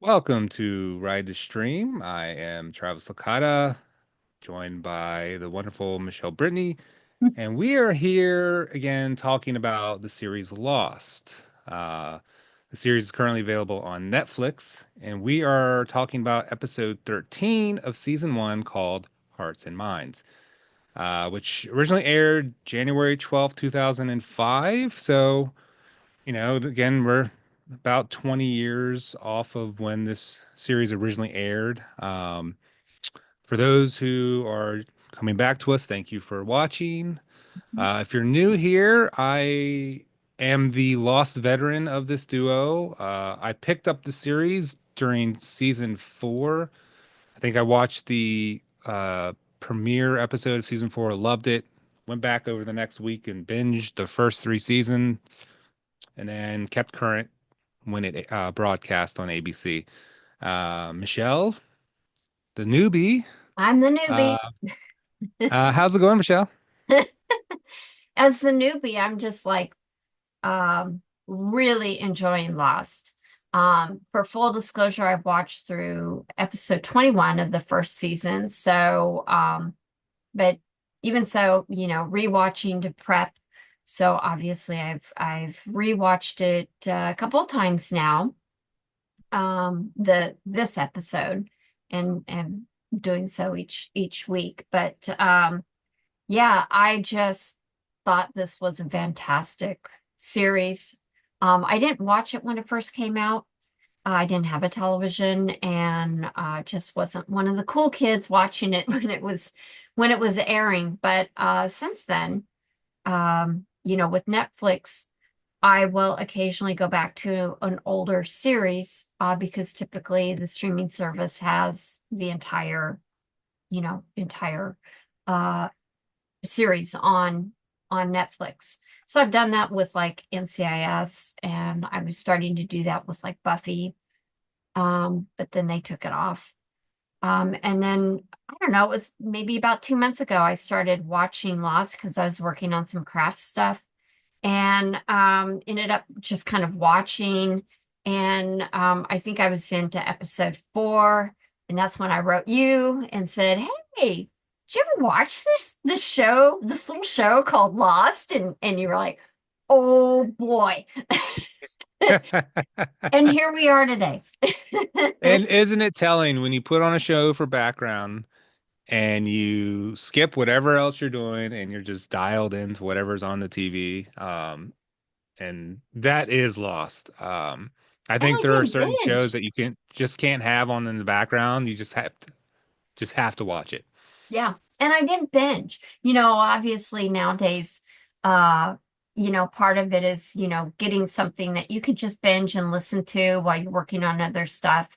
Welcome to Ride the Stream. I am Travis Licata, joined by the wonderful Michelle Brittany, and we are here again talking about the series Lost. The series is currently available on Netflix, and we are talking about episode 13 of season one called Hearts and Minds, which originally aired January 12th, 2005. So, again, we're about 20 years off of when this series originally aired. For those who are coming back to us, thank you for watching. If you're new here, I am the lost veteran of this duo. I picked up the series during season four. I think I watched the premiere episode of season four, loved it. Went back over the next week and binged the first three seasons, and then kept current when it broadcast on ABC. Michelle, the newbie. I'm the Uh, newbie. how's it going, Michelle? As the newbie, I'm just like really enjoying Lost. For full disclosure, I've watched through episode 21 of the first season. But even so, rewatching to prep. So obviously I've rewatched it a couple of times now. The this episode and doing so each week. But yeah, I just thought this was a fantastic series. I didn't watch it when it first came out. I didn't have a television and just wasn't one of the cool kids watching it when it was airing. But since then, with Netflix, I will occasionally go back to an older series because typically the streaming service has the entire uh, series on Netflix. So I've done that with like NCIS, and I was starting to do that with like Buffy, but then they took it off. And then I don't know, it was maybe about 2 months ago I started watching Lost because I was working on some craft stuff and ended up just kind of watching. And I think I was into episode four, and that's when I wrote you and said, "Hey, did you ever watch this little show called Lost?" And you were like, "Oh boy!" And here we are today. And isn't it telling when you put on a show for background and you skip whatever else you're doing and you're just dialed into whatever's on the TV? And that is Lost. I And think I there are didn't certain shows binge. that you can't have on in the background. You just have to watch it. Yeah. And I didn't binge. Obviously nowadays, uh, part of it is, getting something that you could just binge and listen to while you're working on other stuff.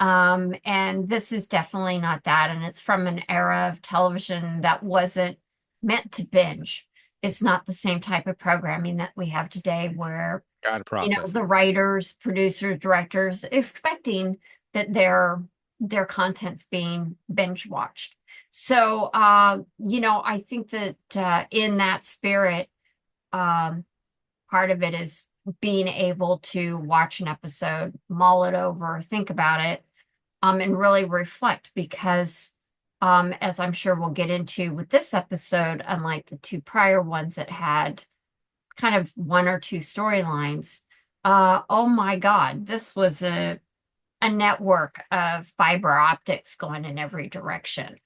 And this is definitely not that. And it's from an era of television that wasn't meant to binge. It's not the same type of programming that we have today where, Gotta process the it. writers, producers, directors expecting that their content's being binge watched. So, I think that in that spirit, um, part of it is being able to watch an episode, mull it over, think about it, and really reflect because, as I'm sure we'll get into with this episode, unlike the two prior ones that had kind of one or two storylines, oh my God, this was a network of fiber optics going in every direction.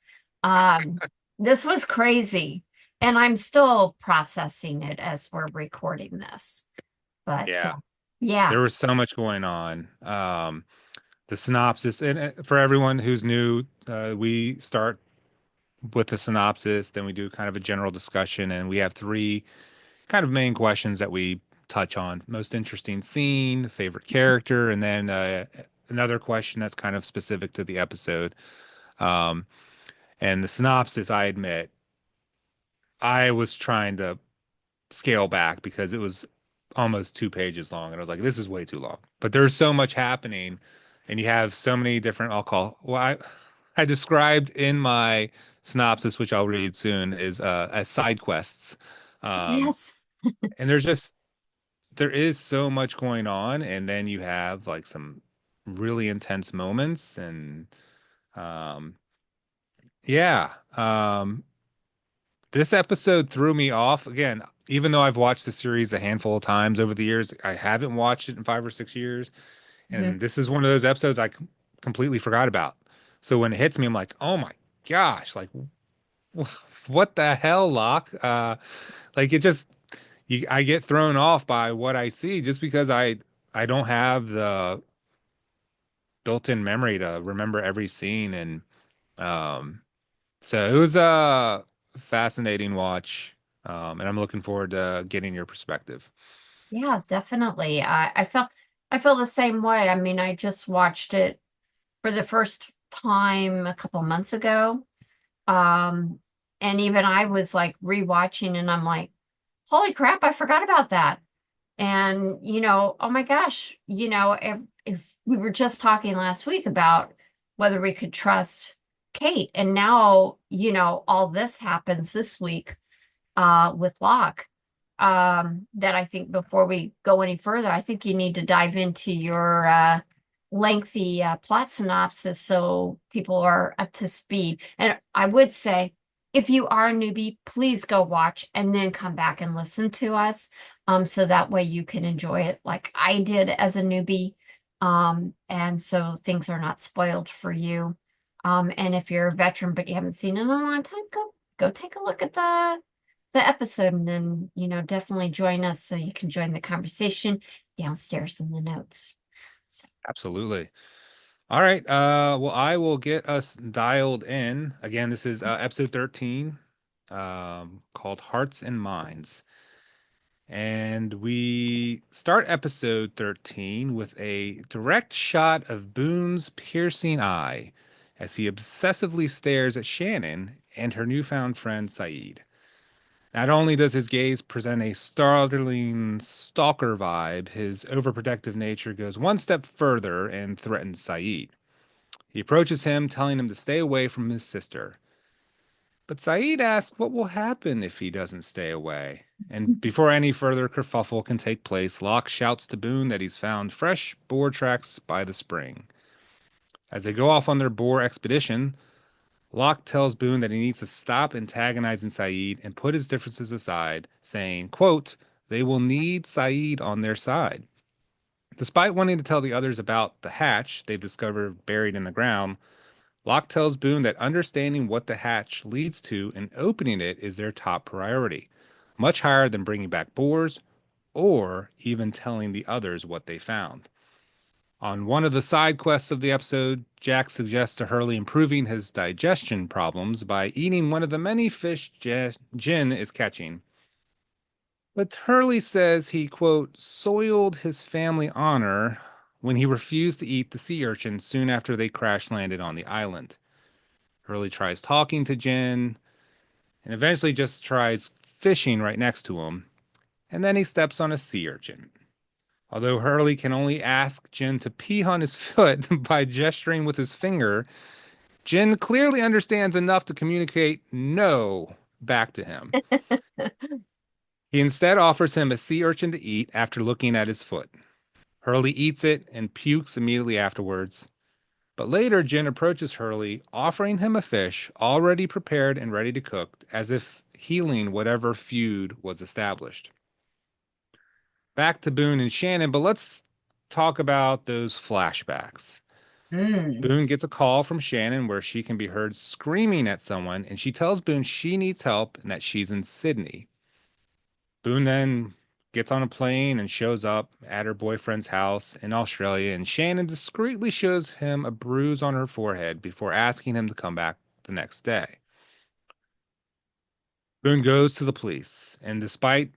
Um, this was crazy, and I'm still processing it as we're recording this. But Yeah. yeah, There was so much going on. The synopsis, and for everyone who's new, we start with the synopsis, then we do kind of a general discussion, and we have three kind of main questions that we touch on: most interesting scene, favorite character, and then another question that's kind of specific to the episode. Um, and the synopsis, I admit, I was trying to scale back because it was almost 2 pages long, and I was like, this is way too long. But there's so much happening, and you have so many different, I described in my synopsis, which I'll read soon, is as side quests. Um, yes, and there is so much going on, and then you have like some really intense moments. And um, yeah, this episode threw me off again. Even though I've watched the series a handful of times over the years, I haven't watched it in 5 or 6 years. Mhm. And this is one of those episodes completely forgot about. So when it hits me, I'm like, oh my gosh, like what the hell, Locke? Like it just I get thrown off by what I see just because I don't have the built-in memory to remember every scene. And um so it was a fascinating watch. And I'm looking forward to getting your perspective. Yeah, definitely. I felt the same way. I mean, I just watched it for the first time a couple months ago. Um, and even I was like rewatching and I'm like, holy crap, I forgot about that. And, oh my gosh, if we were just talking last week about whether we could trust Kate, and now, all this happens this week with Locke. That I think before we go any further, I think you need to dive into your lengthy plot synopsis so people are up to speed. And I would say, if you are a newbie, please go watch and then come back and listen to us. So that way you can enjoy it like I did as a newbie. And so things are not spoiled for you. And if you're a veteran but you haven't seen it in a long time, go take a look at the episode and then, definitely join us so you can join the conversation downstairs in the notes. So, Absolutely. All right. Well, I will get us dialed in. Again, this is episode 13, called Hearts and Minds. And we start episode 13 with a direct shot of Boone's piercing eye as he obsessively stares at Shannon and her newfound friend Saeed. Not only does his gaze present a startling stalker vibe, his overprotective nature goes one step further and threatens Saeed. He approaches him, telling him to stay away from his sister. But Saeed asks what will happen if he doesn't stay away. And before any further kerfuffle can take place, Locke shouts to Boone that he's found fresh boar tracks by the spring. As they go off on their boar expedition, Locke tells Boone that he needs to stop antagonizing Saeed and put his differences aside, saying, quote, they will need Saeed on their side. Despite wanting to tell the others about the hatch they've discovered buried in the ground, Locke tells Boone that understanding what the hatch leads to and opening it is their top priority, much higher than bringing back boars or even telling the others what they found. On one of the side quests of the episode, Jack suggests to Hurley improving his digestion problems by eating one of the many fish Jin is catching. But Hurley says he, quote, soiled his family honor when he refused to eat the sea urchin soon after they crash landed on the island. Hurley tries talking to Jin and eventually just tries fishing right next to him, and then he steps on a sea urchin. Although Hurley can only ask Jin to pee on his foot by gesturing with his finger, Jin clearly understands enough to communicate no back to him. He instead offers him a sea urchin to eat after looking at his foot. Hurley eats it and pukes immediately afterwards. But later, Jin approaches Hurley, offering him a fish already prepared and ready to cook, as if healing whatever feud was established. Back to Boone and Shannon, but let's talk about those flashbacks. mm. Boone gets a call from Shannon where she can be heard screaming at someone, and she tells Boone she needs help and that she's in Sydney. Boone then gets on a plane and shows up at her boyfriend's house in Australia, and Shannon discreetly shows him a bruise on her forehead before asking him to come back the next day. Boone goes to the police, and despite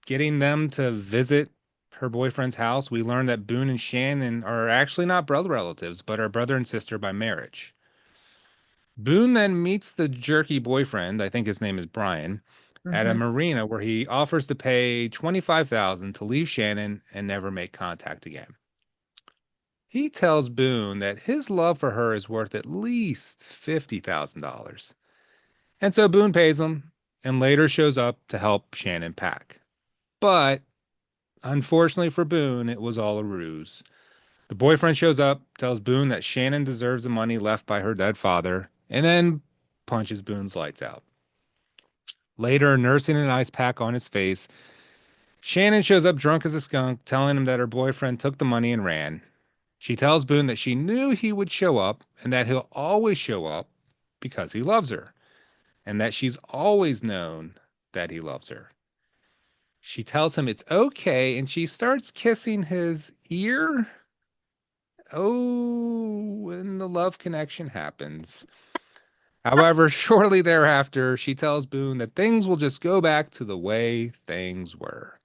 getting them to visit her boyfriend's house, we learn that Boone and Shannon are actually not blood relatives, but are brother and sister by marriage. Boone then meets the jerky boyfriend, I think his name is Brian, at a Hmm. marina where he offers to pay 25,000 to leave Shannon and never make contact again. He tells Boone that his love for her is worth at least $50,000. And so Boone pays him and later shows up to help Shannon pack. But unfortunately for Boone, it was all a ruse. The boyfriend shows up, tells Boone that Shannon deserves the money left by her dead father, and then punches Boone's lights out. Later, nursing an ice pack on his face, Shannon shows up drunk as a skunk, telling him that her boyfriend took the money and ran. She tells Boone that she knew he would show up and that he'll always show up because he loves her, and that she's always known that he loves her. She tells him it's okay, and she starts kissing his ear. Oh, and the love connection happens. However, shortly thereafter, she tells Boone that things will just go back to the way things were.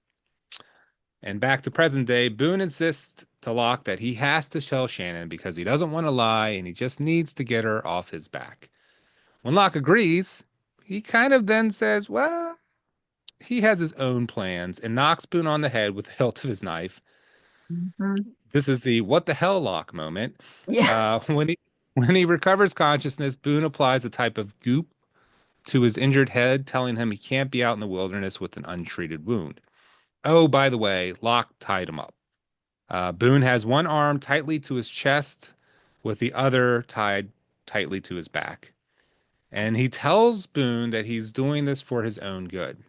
And back to present day, Boone insists to Locke that he has to tell Shannon because he doesn't want to lie and he just needs to get her off his back. When Locke agrees, he kind of then says, well, he has his own plans and knocks Boone on the head with the hilt of his knife. Mhm. This is the what the hell Locke moment. Yeah. When he recovers consciousness, Boone applies a type of goop to his injured head, telling him he can't be out in the wilderness with an untreated wound. Oh, by the way, Locke tied him up. Boone has one arm tightly to his chest, with the other tied tightly to his back. And he tells Boone that he's doing this for his own good.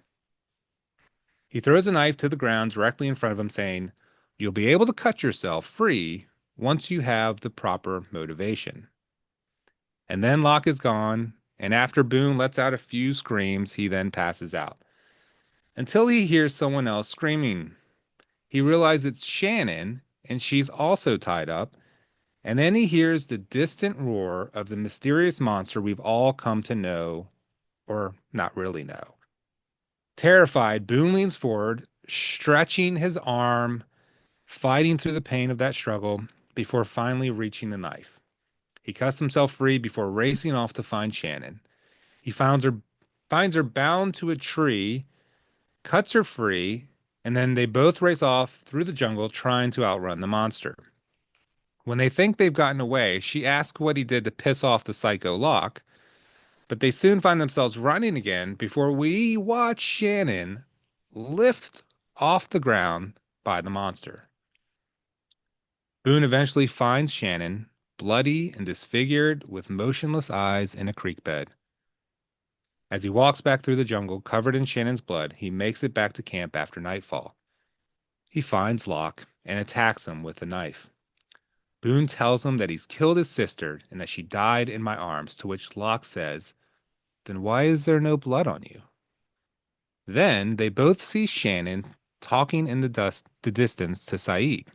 He throws a knife to the ground directly in front of him, saying, you'll be able to cut yourself free once you have the proper motivation. And then Locke is gone, and after Boone lets out a few screams, he then passes out. Until he hears someone else screaming. He realizes it's Shannon, and she's also tied up. And then he hears the distant roar of the mysterious monster we've all come to know, or not really know. Terrified, Boone leans forward, stretching his arm, fighting through the pain of that struggle before finally reaching the knife. He cuts himself free before racing off to find Shannon. He finds her bound to a tree, cuts her free, and then they both race off through the jungle trying to outrun the monster. When they think they've gotten away, she asks what he did to piss off the psycho Locke, but they soon find themselves running again before we watch Shannon lift off the ground by the monster. Boone eventually finds Shannon, bloody and disfigured with motionless eyes in a creek bed. As he walks back through the jungle covered in Shannon's blood, he makes it back to camp after nightfall. He finds Locke and attacks him with a knife. Boone tells him that he's killed his sister and that she died in my arms, to which Locke says, then why is there no blood on you? Then they both see Shannon talking in the distance to Saeed.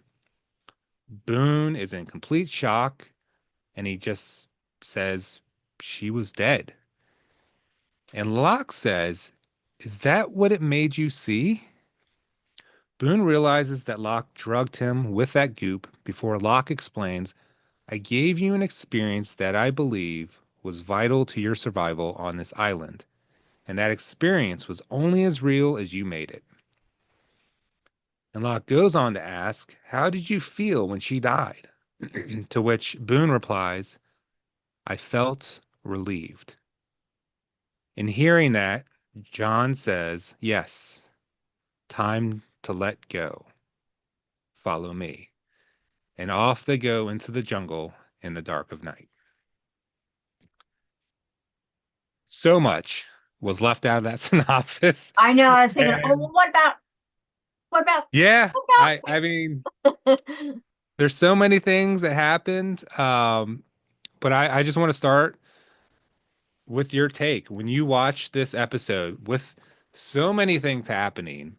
Boone is in complete shock and he just says, she was dead. And Locke says, is that what it made you see? Boone realizes that Locke drugged him with that goop before Locke explains, I gave you an experience that I believe was vital to your survival on this island, and that experience was only as real as you made it. And Locke goes on to ask, how did you feel when she died? To which Boone replies, I felt relieved. In hearing that, John says, yes, time to let go. Follow me. And off they go into the jungle in the dark of night. So much was left out of that synopsis. I know. I was thinking, oh, And well, what about, yeah, what I mean, about? there's so many things that happened. But I just want to start with your take. When you watch this episode with so many things happening,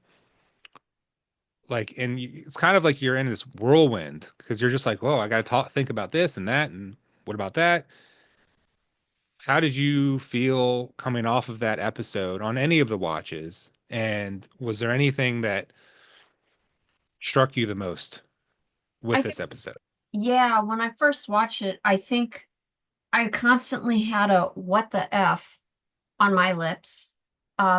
like, and it's kind of like you're in this whirlwind because you're just like, whoa, I got to think about this and that, and what about that? How did you feel coming off of that episode on any of the watches? And was there anything that struck you the most with I this think, episode? yeah, when I first watched it, I think I constantly had a what the F on my lips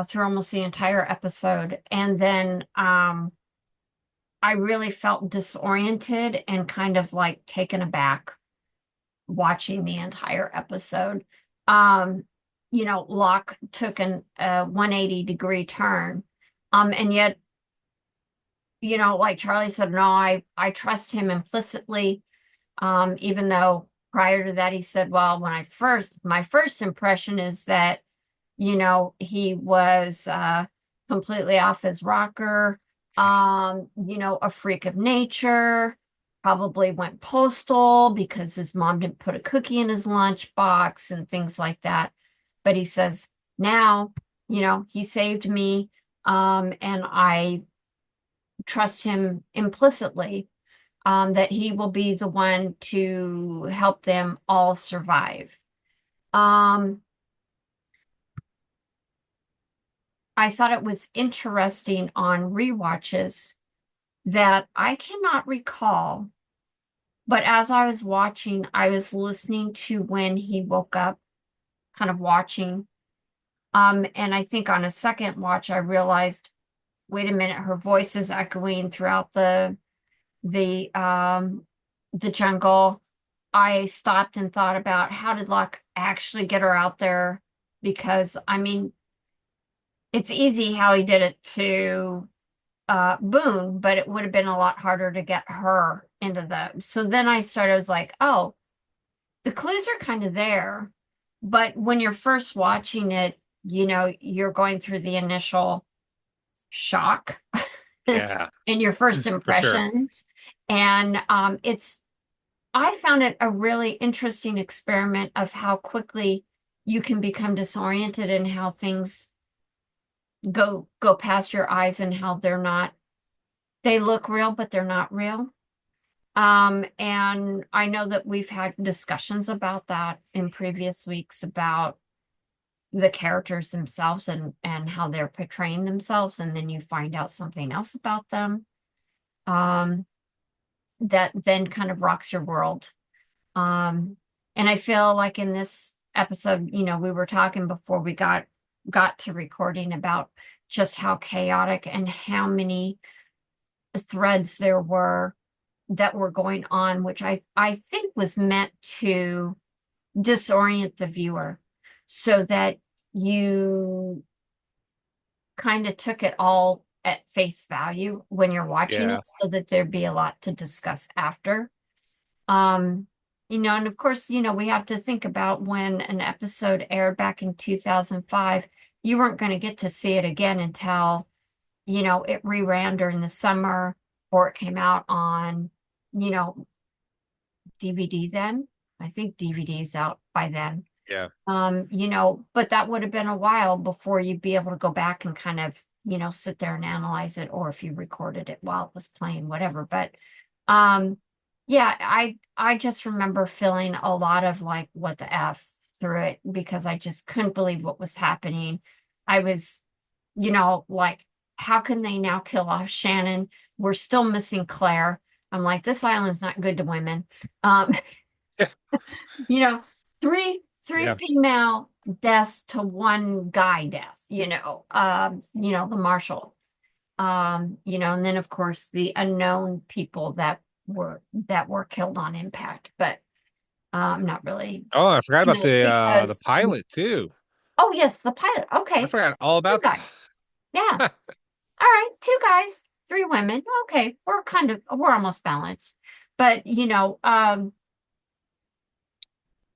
through almost the entire episode. And then I really felt disoriented and kind of like taken aback watching the entire episode. Um, Locke took an 180-degree turn. And yet like Charlie said, no, I trust him implicitly. Even though prior to that he said, well, my first impression is that, he was completely off his rocker, a freak of nature, probably went postal because his mom didn't put a cookie in his lunchbox and things like that. But he says now, he saved me, and I trust him implicitly, that he will be the one to help them all survive. Um, I thought it was interesting on rewatches that I cannot recall, but as I was watching, I was listening to when he woke up, kind of watching. And I think on a second watch, I realized, wait a minute, her voice is echoing throughout the the jungle. I stopped and thought about how did Locke actually get her out there? Because I mean, it's easy how he did it to Boone, but it would have been a lot harder to get her into the. So then I was like, oh, the clues are kind of there, but when you're first watching it, you're going through the initial shock and Yeah, your first for sure. impressions. And I found it a really interesting experiment of how quickly you can become disoriented and how things go past your eyes and how they look real, but they're not real. And I know that we've had discussions about that in previous weeks about the characters themselves and how they're portraying themselves, and then you find out something else about them, um, that then kind of rocks your world. Um, and I feel like in this episode, we were talking before we got to recording about just how chaotic and how many threads there were that were going on, which I think was meant to disorient the viewer so that you kind of took it all at face value when you're watching it Yeah. so that there'd be a lot to discuss after. Um, and of course, we have to think about when an episode aired back in 2005, you weren't going to get to see it again until, it reran during the summer or it came out on, you know, DVD then. I think DVD's out by then. Yeah. But that would have been a while before you'd be able to go back and kind of, sit there and analyze it, or if you recorded it while it was playing, whatever. But um, yeah, I just remember feeling a lot of like, what the F through it because I just couldn't believe what was happening. I was, like, how can they now kill off Shannon? We're still missing Claire. I'm like, this island's not good to women. Um, Yeah. you know, three Yeah. female deaths to one guy death, the marshal. And then of course the unknown people that were killed on impact, but not really, Oh, I forgot about the because pilot too. oh yes, the pilot. I Okay, forgot all two about guys. Yeah. All right, two guys, three women. Okay, we're almost balanced. But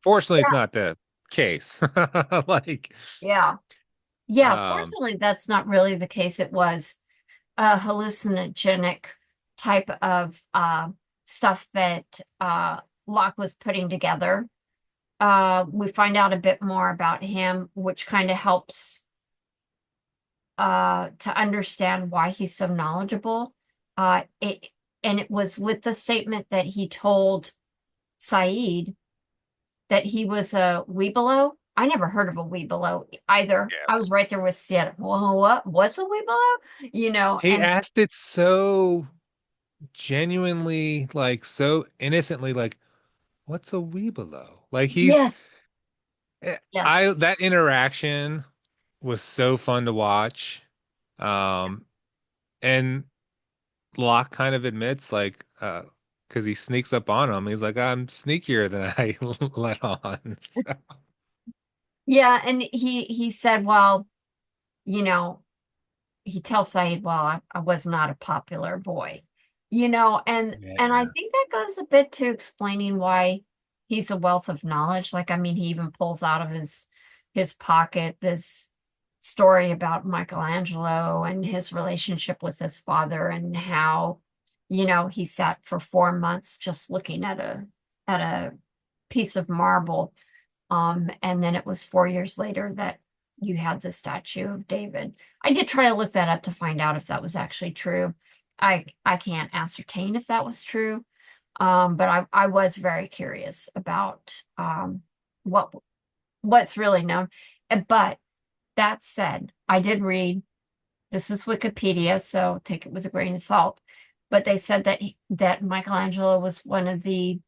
Fortunately, it's not the case. Like, yeah. Yeah, um, fortunately, that's not really the case. It was a hallucinogenic type of stuff that Locke was putting together. We find out a bit more about him, which kind of helps to understand why he's so knowledgeable. And it was with the statement that he told Saeed that he was a Weebelo. I never heard of a Weebelo either. yeah. I was right there with Sid. Well, what's a Weebelo? He And asked it so genuinely, like so innocently, like, what's a weebelo? Like yes, yes. I that interaction was so fun to watch. Um, and Locke kind of admits, like, because he sneaks up on him, he's like, I'm sneakier than I let on. So, Yeah, and he said, well, you know, he tells Saeed, well, I was not a popular boy, and I Yeah. think that goes a bit to explaining why he's a wealth of knowledge. Like, I mean, he even pulls out of his pocket this story about Michelangelo and his relationship with his father and how, he sat for 4 months just looking at a piece of marble. And then it was 4 years later that you had the statue of David. I did try to look that up to find out if that was actually true. I can't ascertain if that was true. But I was very curious about what what's really known. But that said, I did read, this is Wikipedia, so take it with a grain of salt. But they said that Michelangelo was one of the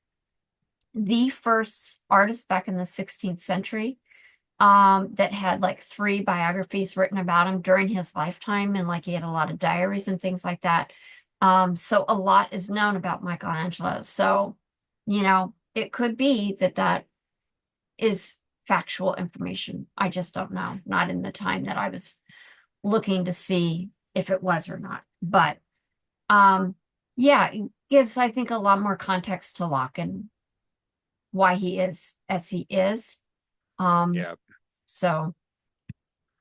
first artists back in the 16th century that had like three biographies written about him during his lifetime, and like he had a lot of diaries and things like that. So a lot is known about Michelangelo. So, it could be that that is factual information. I just don't know. Not in the time that I was looking to see if it was or not. But um, yeah, it gives, I think, a lot more context to Locke and why he is as he is. Um, Yeah. so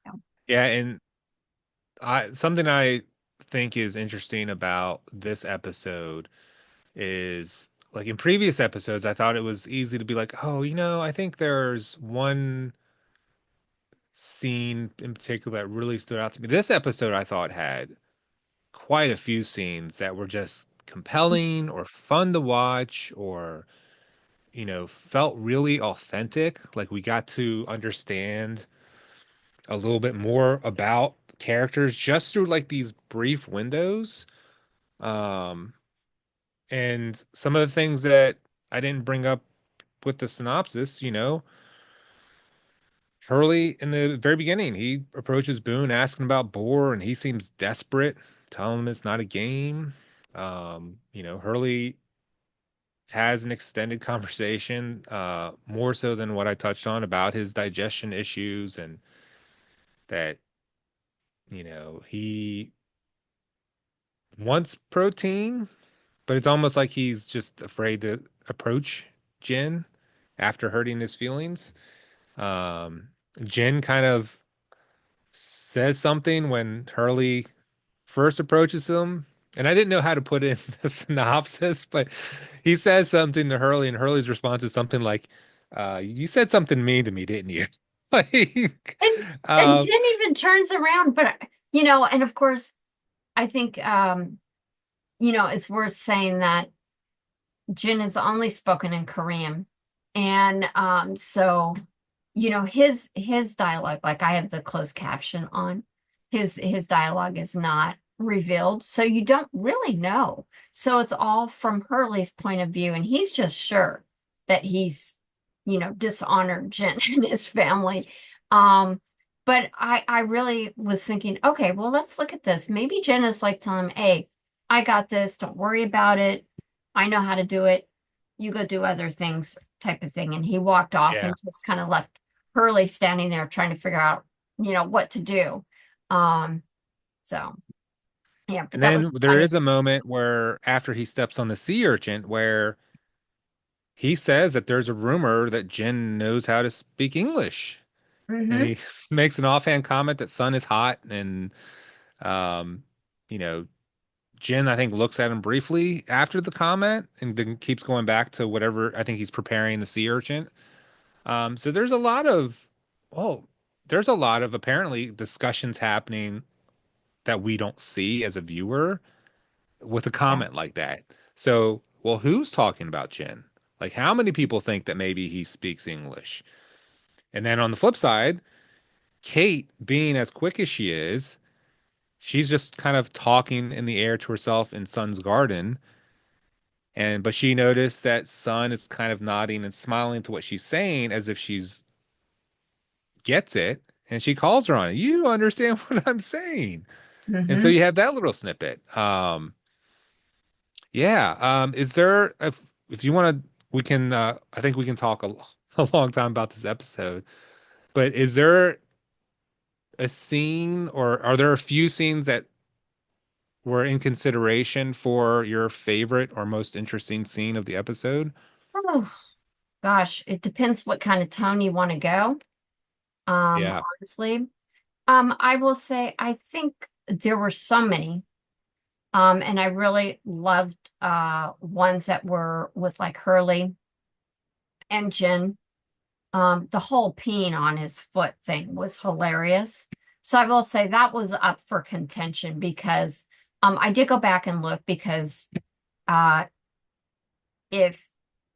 yeah. Yeah, and I something I think is interesting about this episode is like in previous episodes, I thought it was easy to be like, oh, I think there's one scene in particular that really stood out to me. This episode I thought had quite a few scenes that were just compelling or fun to watch or, felt really authentic. Like we got to understand a little bit more about characters just through like these brief windows. Um, and some of the things that I didn't bring up with the synopsis, Hurley in the very beginning, he approaches Boone asking about Boar, and he seems desperate, telling him it's not a game. Hurley has an extended conversation, more so than what I touched on about his digestion issues and that, he wants protein, but it's almost like he's just afraid to approach Jen after hurting his feelings. Um, Jen kind of says something when Hurley first approaches him, and I didn't know how to put it in the synopsis, but he says something to Hurley, and Hurley's response is something like, "You said something mean to me, didn't you?" Like, And and uh, Jen even turns around, but and of course, I think it's worth saying that Jin has only spoken in Korean. And so, his dialogue, like I have the closed caption on, his dialogue is not revealed. So you don't really know. So it's all from Hurley's point of view, and he's just sure that he's, dishonored Jin and his family. Um, but I really was thinking, okay, well, let's look at this. Maybe Jen is like telling him, hey, I got this, don't worry about it. I know how to do it. You go do other things, type of thing. And he walked off yeah. and just kind of left Hurley standing there trying to figure out, what to do. Um, so yeah, but And that was then a there funny. is a moment where after he steps on the sea urchin, where he says that there's a rumor that Jen knows how to speak English. And Mm-hmm. he makes an offhand comment that sun is hot and um you know Jin I think looks at him briefly after the comment and then keeps going back to whatever I think he's preparing the sea urchin. So oh there's a lot of apparently discussions happening that we don't see as a viewer with a Yeah. comment like that. So well, who's talking about Jin? Like how many people think that maybe he speaks English? And then on the flip side, Kate, being as quick as she is, she's just kind of talking in the air to herself in Sun's garden. But she noticed that Sun is kind of nodding and smiling to what she's saying as if she's gets it. And she calls her on it. You understand what I'm saying. And so Mm-hmm. you have that little snippet. Yeah. Is there if you want to we can I think we can talk a long time about this episode. But is there a scene, or are there a few scenes that were in consideration for your favorite or most interesting scene of the episode? Oh, gosh, it depends what kind of tone you want to go. Yeah. Honestly. I will say I think there were so many. And I really loved ones that were with like Hurley and Jen. The whole peeing on his foot thing was hilarious. So I will say that was up for contention because I did go back and look because uh, if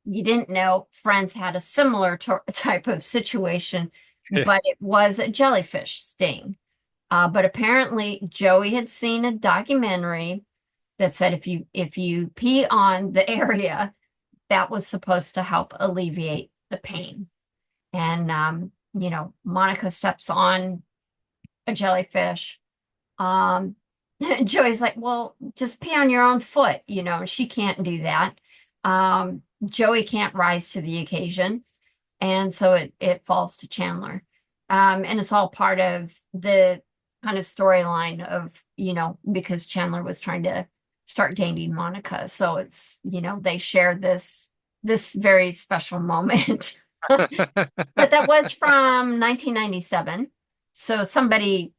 you didn't know, Friends had a similar type of situation, but it was a jellyfish sting. But apparently Joey had seen a documentary that said if you pee on the area, that was supposed to help alleviate the pain. And Monica steps on a jellyfish. Um, Joey's like, well, just pee on your own foot, and she can't do that. Joey can't rise to the occasion, and so it falls to Chandler. And it's all part of the kind of storyline of, because Chandler was trying to start dating Monica. So it's, they share this very special moment. But that was from 1997. So somebody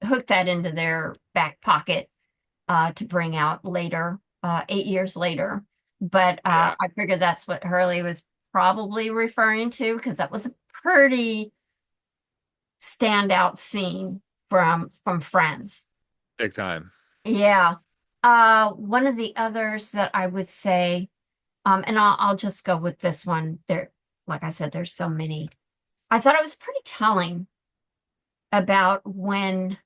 hooked that into their back pocket to bring out later, 8 years later. But Yeah. I figured that's what Hurley was probably referring to because that was a pretty standout scene from Friends. Big time. Yeah. One of the others that I would say, and I'll just go with this one. There, like I said, there's so many. I thought it was pretty telling about when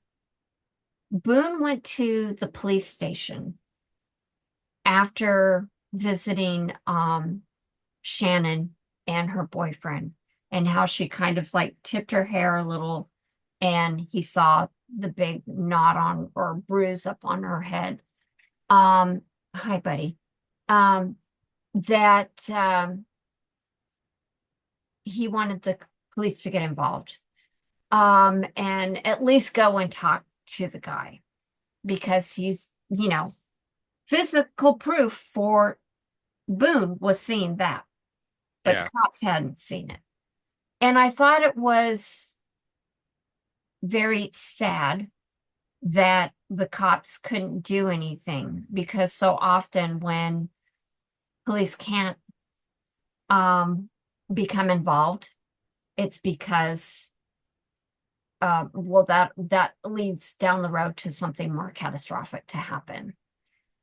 Boone went to the police station after visiting Shannon and her boyfriend, and how she kind of like tipped her hair a little, and he saw the big knot on or bruise up on her head. Um, Hi, buddy. Um, that he wanted the police to get involved, and at least go and talk to the guy because he's, physical proof for Boone was seeing that, but the Yeah. cops hadn't seen it. And I thought it was very sad that the cops couldn't do anything because so often when police can't um, become involved, it's because well, that leads down the road to something more catastrophic to happen.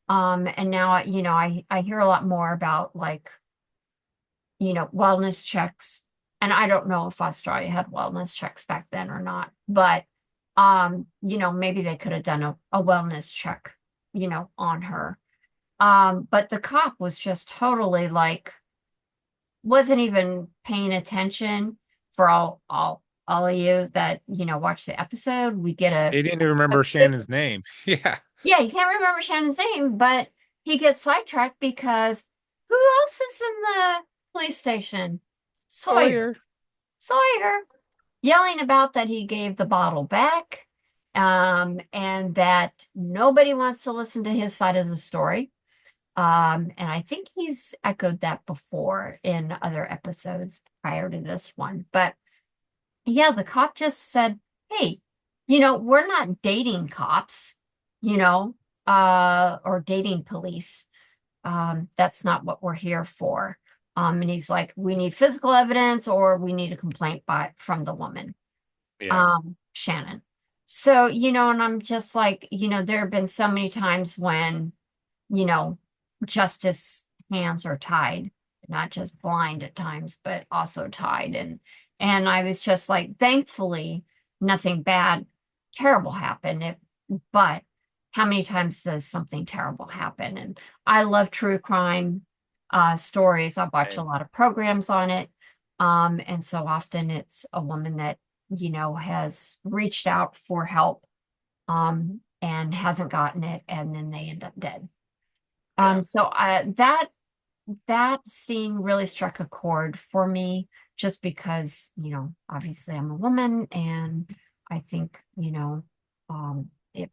And now, I hear a lot more about like, wellness checks. And I don't know if Australia had wellness checks back then or not, but maybe they could have done a wellness check, on her. But the cop was just totally like, wasn't even paying attention. For all of you that, watch the episode, we get He didn't even a remember quick, Shannon's name. Yeah. yeah, you can't remember Shannon's name, but he gets sidetracked because who else is in the police station? Sawyer. Sawyer. Sawyer yelling about that he gave the bottle back, and that nobody wants to listen to his side of the story. And I think he's echoed that before in other episodes prior to this one. But yeah, the cop just said, hey, we're not dating cops, or dating police. That's not what we're here for. And he's like, we need physical evidence or we need a complaint from the woman, Yeah. Shannon. So, and I'm just like, there have been so many times when, you know, justice hands are tied, not just blind at times, but also tied. And I was just like, thankfully, nothing bad, terrible happened. But how many times does something terrible happen? And I love true crime stories. I watch a Same. lot of programs on it. And so often it's a woman that, has reached out for help and hasn't gotten it, and then they end up dead. Yeah. So that scene really struck a chord for me just because, obviously I'm a woman and I think, it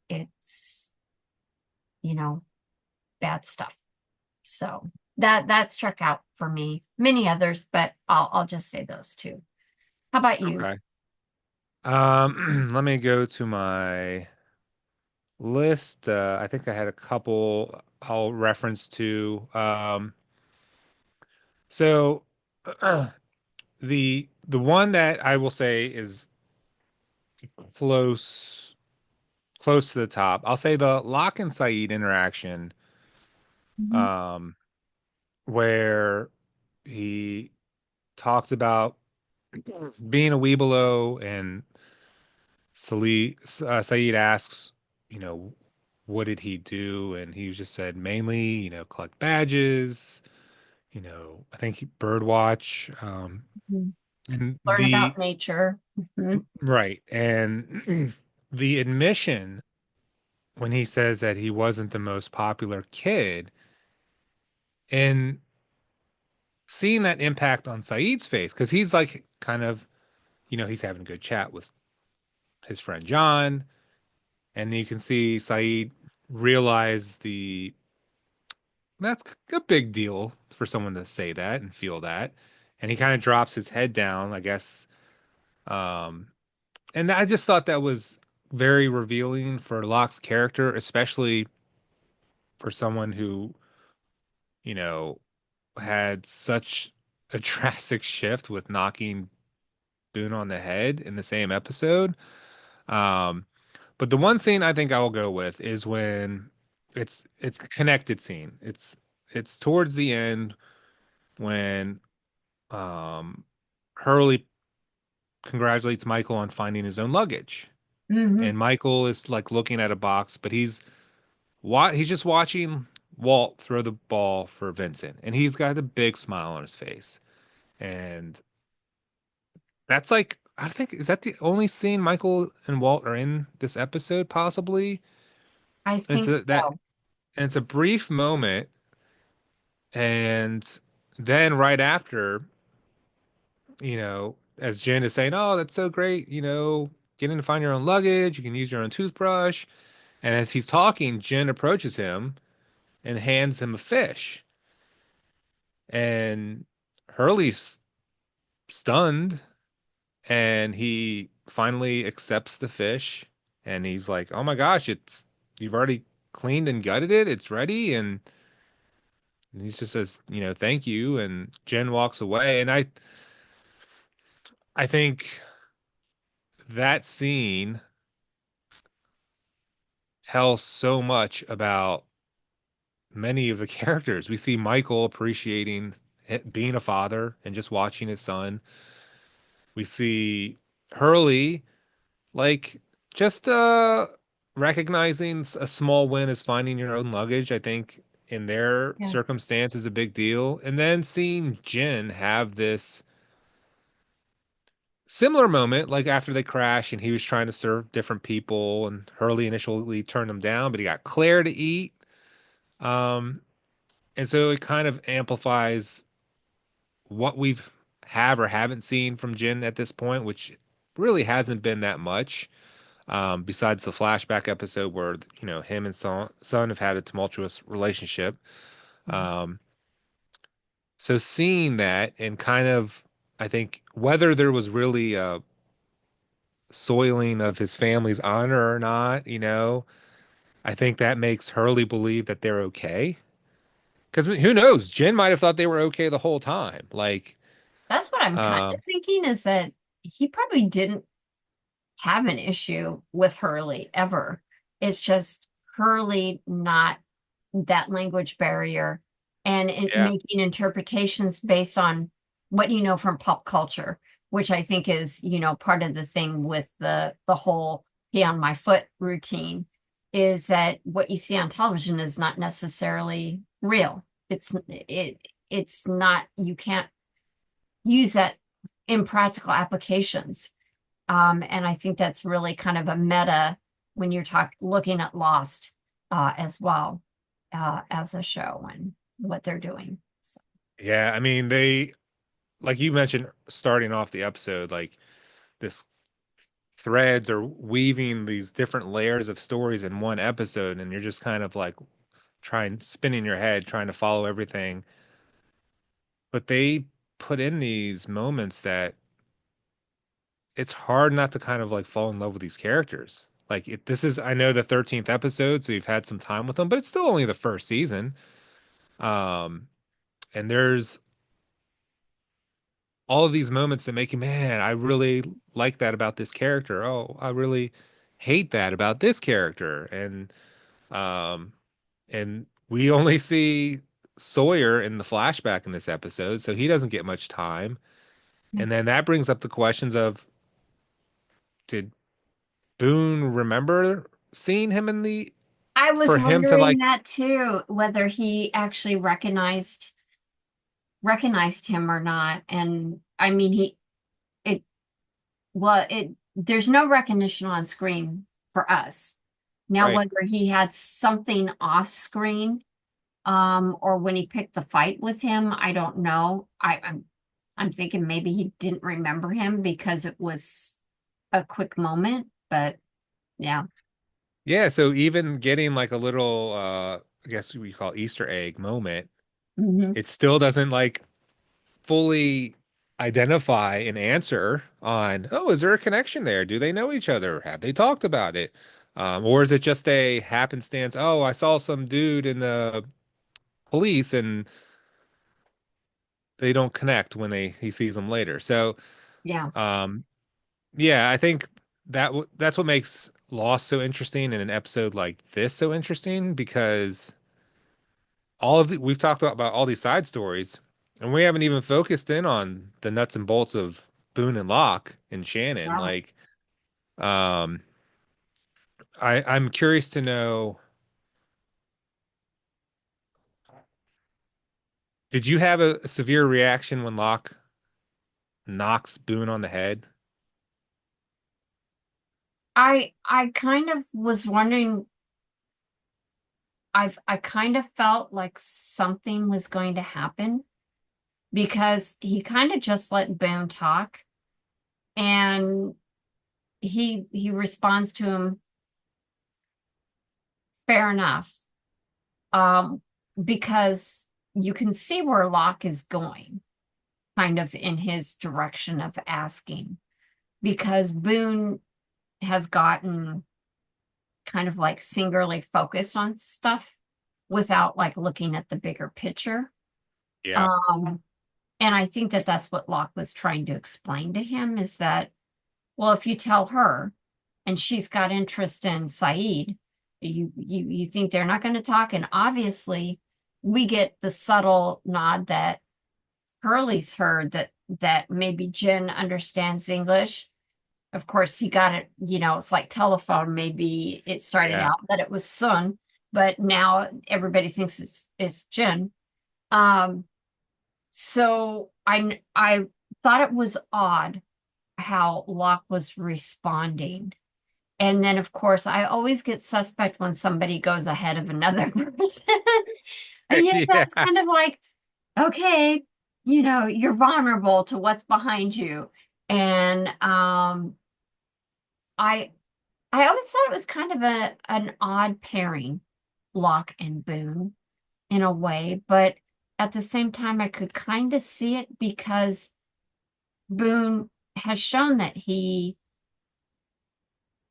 it's, you know, bad stuff. So that struck out for me. Many others, but I'll just say those two. How about you? Okay. Let me go to my list. I think I had a couple I'll reference to. So the one that I will say is close close to the top. I'll say the Locke and Saeed interaction, Mhm. um, where he talks about being a Weebelo and Saeed asks, you know, what did he do? And he just said mainly, collect badges, I think bird watch. Mhm. And Learn the about nature. Mhm. right. And the admission when he says that he wasn't the most popular kid and seeing that impact on Saeed's face, because he's like kind of, he's having a good chat with his friend John. And you can see Saeed realize that's a big deal for someone to say that and feel that. And he kind of drops his head down, I guess. Um, and I just thought that was very revealing for Locke's character, especially for someone who, you know, had such a drastic shift with knocking Boone on the head in the same episode. Um, but the one scene I think I will go with is when it's a connected scene. It's towards the end when um Hurley congratulates Michael on finding his own luggage. Mhm. And Michael is like looking at a box, but he's just watching Walt throw the ball for Vincent, and he's got a big smile on his face. And that's like I think is that the only scene Michael and Walt are in this episode, possibly? I It's think a, that so. and it's a brief moment, and then right after, as Jen is saying, "Oh, that's so great," getting to find your own luggage, you can use your own toothbrush. And as he's talking, Jen approaches him and hands him a fish. And Hurley's stunned and he finally accepts the fish and he's like, "Oh my gosh, you've already cleaned and gutted it. It's ready." And he just says, "Thank you." And Jen walks away. And I think that scene tells so much about many of the characters. We see Michael appreciating being a father and just watching his son. We see Hurley like just recognizing a small win as finding your own luggage. I think in their Yeah. circumstance is a big deal. And then seeing Jin have this similar moment, like after they crash and he was trying to serve different people, and Hurley initially turned him down, but he got Claire to eat. Um, and so it kind of amplifies what we've have or haven't seen from Jin at this point, which really hasn't been that much. Besides the flashback episode where him and son have had a tumultuous relationship. Um, so seeing that and kind of, I think whether there was really a soiling of his family's honor or not, I think that makes Hurley believe that they're okay. Because who knows? Jen might have thought they were okay the whole time. Like, That's what I'm kind of um, thinking is that he probably didn't have an issue with Hurley ever. It's just Hurley not that language barrier and yeah, making interpretations based on what you know from pop culture, which I think is, part of the thing with the whole pee on my foot routine is that what you see on television is not necessarily real. It's not, you can't use that in practical applications. And I think that's really kind of a meta when you're looking at Lost as well as a show and what they're doing. So, yeah. I mean, like you mentioned, starting off the episode, like this threads or weaving these different layers of stories in one episode, and you're just kind of like trying spinning your head trying to follow everything. But they put in these moments that it's hard not to kind of like fall in love with these characters. Like this is, I know, the 13th episode, so you've had some time with them, but it's still only the first season. Um, and there's all of these moments that make you, man, I really like that about this character. Oh, I really hate that about this character. Um, and we only see Sawyer in the flashback in this episode, so he doesn't get much time. And then that brings up the questions of, did Boone remember seeing him in the, I was for him to wondering like, that too, whether he actually recognized him or not. And I mean, it, there's no recognition on screen for us. Now, right. whether he had something off screen, or when he picked the fight with him, I don't know. I'm thinking maybe he didn't remember him because it was a quick moment, but yeah. Yeah, so even getting like a little I guess we call Easter egg moment, Hmm. it still doesn't like fully identify an answer on, oh, is there a connection there? Do they know each other? Have they talked about it? Or is it just a happenstance? Oh, I saw some dude in the police and they don't connect when he sees them later. So, Yeah. um, yeah, I think that's what makes Lost so interesting and an episode like this so interesting because we've talked about all these side stories, and we haven't even focused in on the nuts and bolts of Boone and Locke and Shannon. Wow. Like, um, I'm curious to know, did you have a severe reaction when Locke knocks Boone on the head? I kind of was wondering, I kind of felt like something was going to happen because he kind of just let Boone talk, and he responds to him fair enough. Um, because you can see where Locke is going, kind of in his direction of asking, because Boone has gotten kind of like singularly focused on stuff without like looking at the bigger picture. Yeah. Um, and I think that that's what Locke was trying to explain to him is that, well, if you tell her and she's got interest in Saeed, you think they're not going to talk. And obviously, we get the subtle nod that Hurley's heard that maybe Jin understands English. Of course, he got it, it's like telephone. Maybe it started Yeah. out that it was Sun, but now everybody thinks it's Jin. Um, so I thought it was odd how Locke was responding. And then, of course, I always get suspect when somebody goes ahead of another person. And yet Yeah. that's kind of like, okay, you're vulnerable to what's behind you. And I I always thought it was kind of an odd pairing, Locke and Boone, in a way, but at the same time, I could kind of see it because Boone has shown that he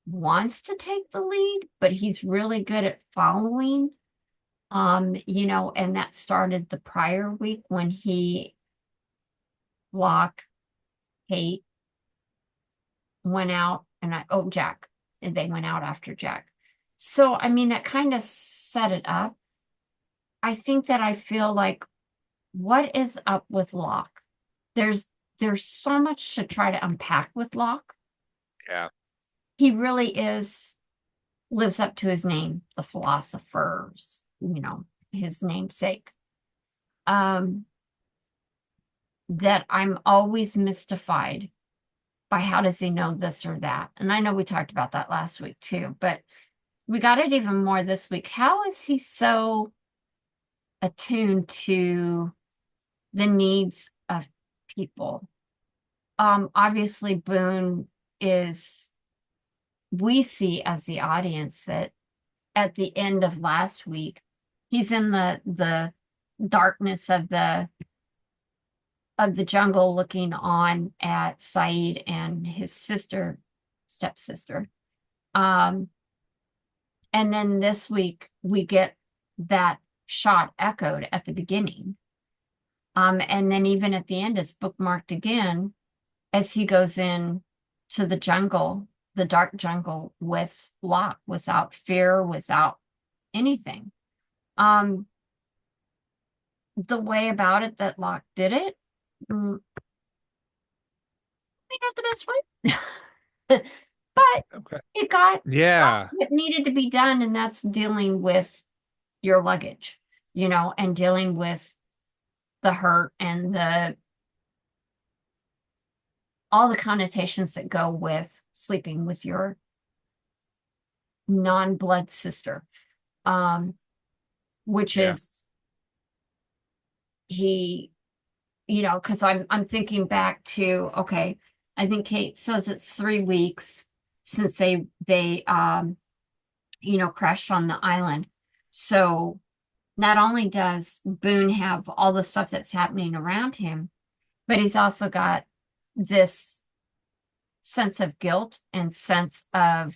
wants to take the lead, but he's really good at following. And that started the prior week when Locke, Kate went out Jack, and they went out after Jack. So, I mean, that kind of set it up. I think that I feel like what is up with Locke? There's so much to try to unpack with Locke. Yeah. He really lives up to his name, the philosopher's, his namesake. Um, that I'm always mystified by how does he know this or that? And I know we talked about that last week too, but we got it even more this week. How is he so attuned to the needs of people? Obviously Boone is we see as the audience that at the end of last week, he's in the darkness of the jungle looking on at Saeed and his sister, stepsister. Um, and then this week we get that shot echoed at the beginning. And then even at the end, it's bookmarked again as he goes in to the jungle, the dark jungle with Locke, without fear, without anything. Um, the way about it that Locke did it, maybe not the best way, but Okay. got Yeah. what needed to be done, and that's dealing with your luggage, and dealing with the hurt and the all the connotations that go with sleeping with your non-blood sister. Um, which Yeah. is he, because I'm thinking back to, okay, I think Kate says it's 3 weeks since they crashed on the island. So not only does Boone have all the stuff that's happening around him, but he's also got this sense of guilt and sense of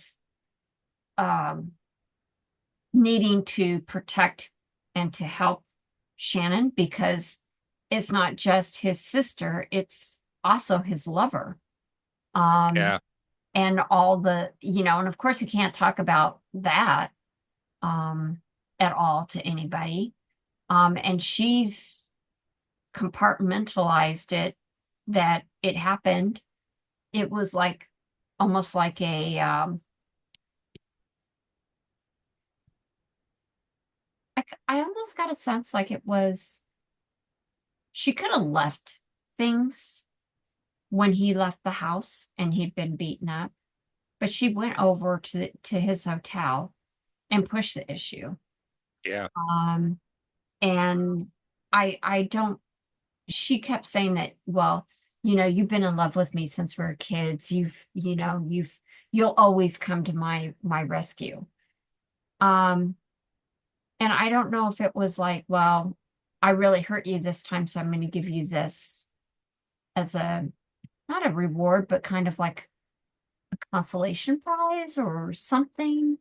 um, needing to protect and to help Shannon because it's not just his sister, it's also his lover. Um, Yeah. and all and of course he can't talk about that um at all to anybody. And she's compartmentalized it that it happened. It was like almost like I almost got a sense like it was she could have left things when he left the house and he'd been beaten up, but she went over to his hotel and pushed the issue. Yeah. Um, and I don't. She kept saying that. Well, you've been in love with me since we were kids. You'll always come to my rescue. Um, and I don't know if it was like, well, I really hurt you this time, so I'm going to give you this as a not a reward, but kind of like a consolation prize or something.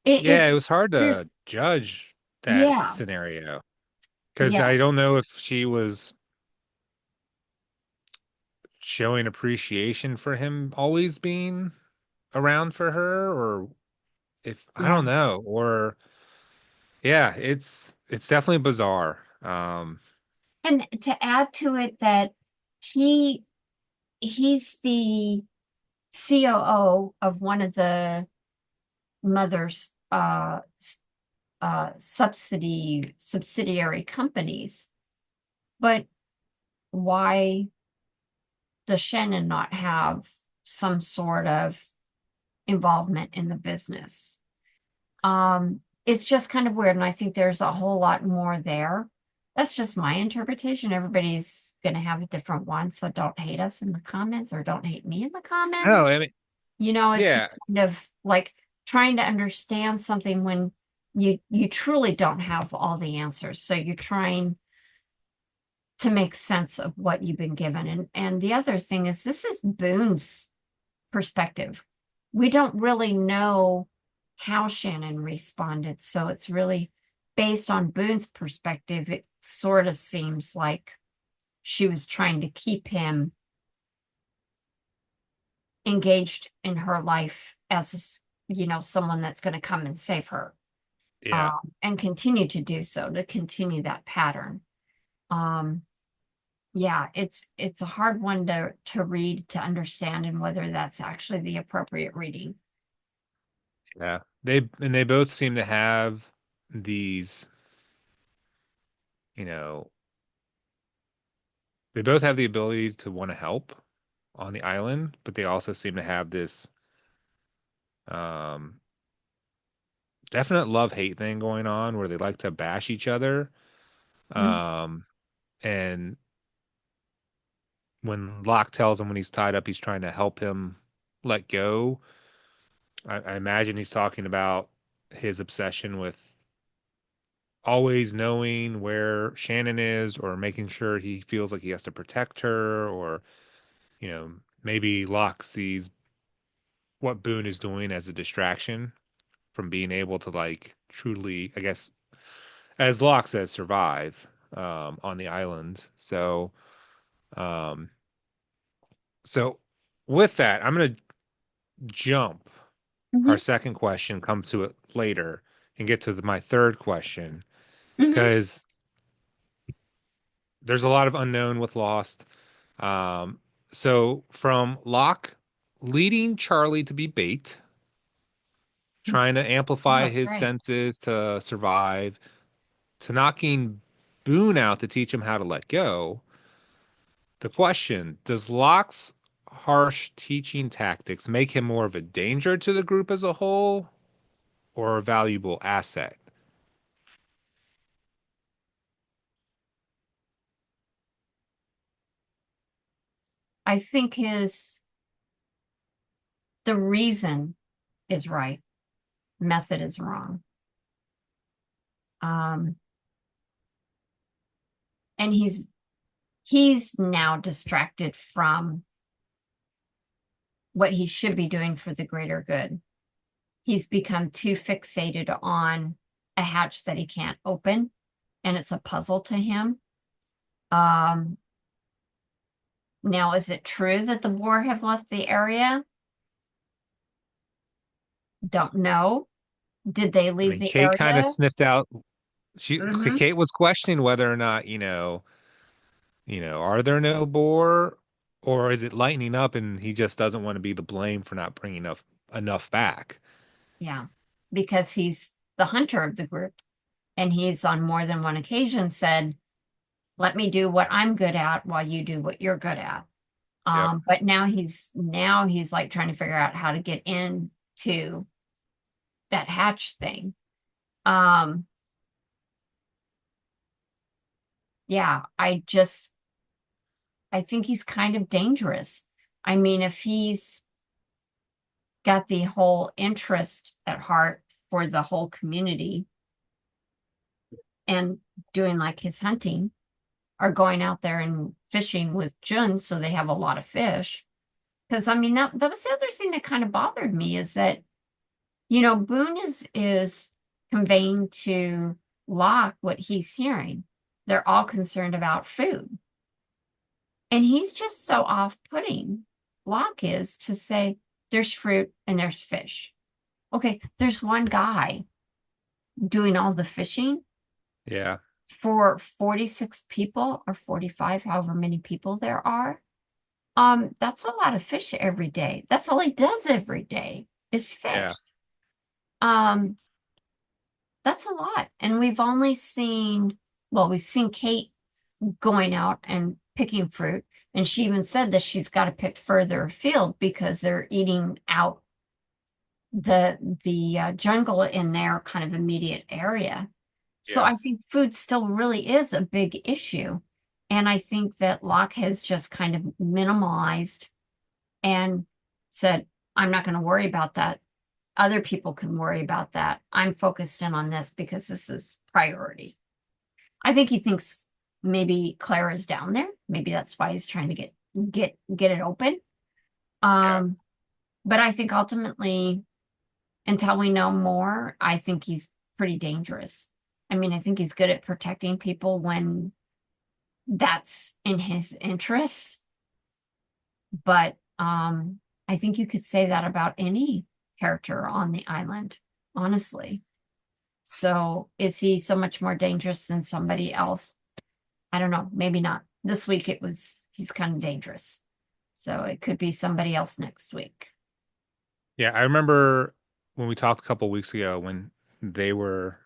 Yeah, it was hard There's, to judge that yeah, scenario because yeah, I don't know if she was showing appreciation for him always being around for her, or if I yeah. don't know, or yeah, it's definitely bizarre. And to add to it that he he's the COO of one of the mother's subsidiary companies. But why does Shannon not have some sort of involvement in the business? It's just kind of weird, and I think there's a whole lot more there. That's just my interpretation. Everybody's gonna have a different one, so don't hate us in the comments or don't hate me in the comments. Oh, I mean, It's just yeah, kind of like trying to understand something when you truly don't have all the answers. So you're trying to make sense of what you've been given. And the other thing is this is Boone's perspective. We don't really know how Shannon responded. So it's really based on Boone's perspective. It sort of seems like she was trying to keep him engaged in her life as, someone that's going to come and save her, yeah, and continue to do so, to continue that pattern. Um, yeah, it's a hard one to read, to understand, and whether that's actually the appropriate reading. yeah. They both seem to have these, you know, they both have the ability to want to help on the island, but they also seem to have this um definite love-hate thing going on where they like to bash each other. Mm, Um and when Locke tells him when he's tied up, he's trying to help him let go. I imagine he's talking about his obsession with always knowing where Shannon is or making sure he feels like he has to protect her or, maybe Locke sees what Boone is doing as a distraction from being able to like truly, I guess, as Locke says, survive on the island. Um, so with that, I'm gonna jump our Hmm. second question, come to it later, and get to my third question Hmm. because there's a lot of unknown with Lost. Um, so from Locke leading Charlie to be bait, trying to Oh, amplify that's his right. senses to survive, to knocking Boone out to teach him how to let go. The question, does Locke's harsh teaching tactics make him more of a danger to the group as a whole or a valuable asset? I think his the reason is right, method is wrong. Um, and he's now distracted from what he should be doing for the greater good. He's become too fixated on a hatch that he can't open, and it's a puzzle to him. Um, Now, is it true that the boar have left the area? Don't know. Did they I leave mean, the Kate kind of area? sniffed out. Hmm. Kate was questioning whether or not, are there no boar, or is it lightening up and he just doesn't want to be the blame for not bringing enough back? Yeah, because he's the hunter of the group, and he's on more than one occasion said, "Let me do what I'm good at while you do what you're good at." Yep. But now he's like trying to figure out how to get into that hatch thing. Um, yeah, I think he's kind of dangerous. I mean, if he's got the whole interest at heart for the whole community and doing like his hunting or going out there and fishing with Jun so they have a lot of fish. Because I mean that was the other thing that kind of bothered me is that, Boone is conveying to Locke what he's hearing. They're all concerned about food. And he's just so off-putting. Locke is to say there's fruit and there's fish. Okay, there's one guy doing all the fishing Yeah. for 46 people or 45, however many people there are. That's a lot of fish every day. That's all he does every day is Yeah. fish. Um, that's a lot. And we've seen Kate going out and picking fruit. And she even said that she's got to pick further afield because they're eating out the jungle in their kind of immediate area. So Yeah. I think food still really is a big issue. And I think that Locke has just kind of minimalized and said, I'm not going to worry about that. Other people can worry about that. I'm focused in on this because this is priority. I think he thinks maybe Clara's down there. Maybe that's why he's trying to get it open. Yeah. Um, but I think ultimately, until we know more, I think he's pretty dangerous. I mean, I think he's good at protecting people when that's in his interests. But I think you could say that about any character on the island, honestly. So is he so much more dangerous than somebody else? I don't know. Maybe not. This week he's kind of dangerous. So it could be somebody else next week. Yeah. I remember when we talked a couple weeks ago when they were,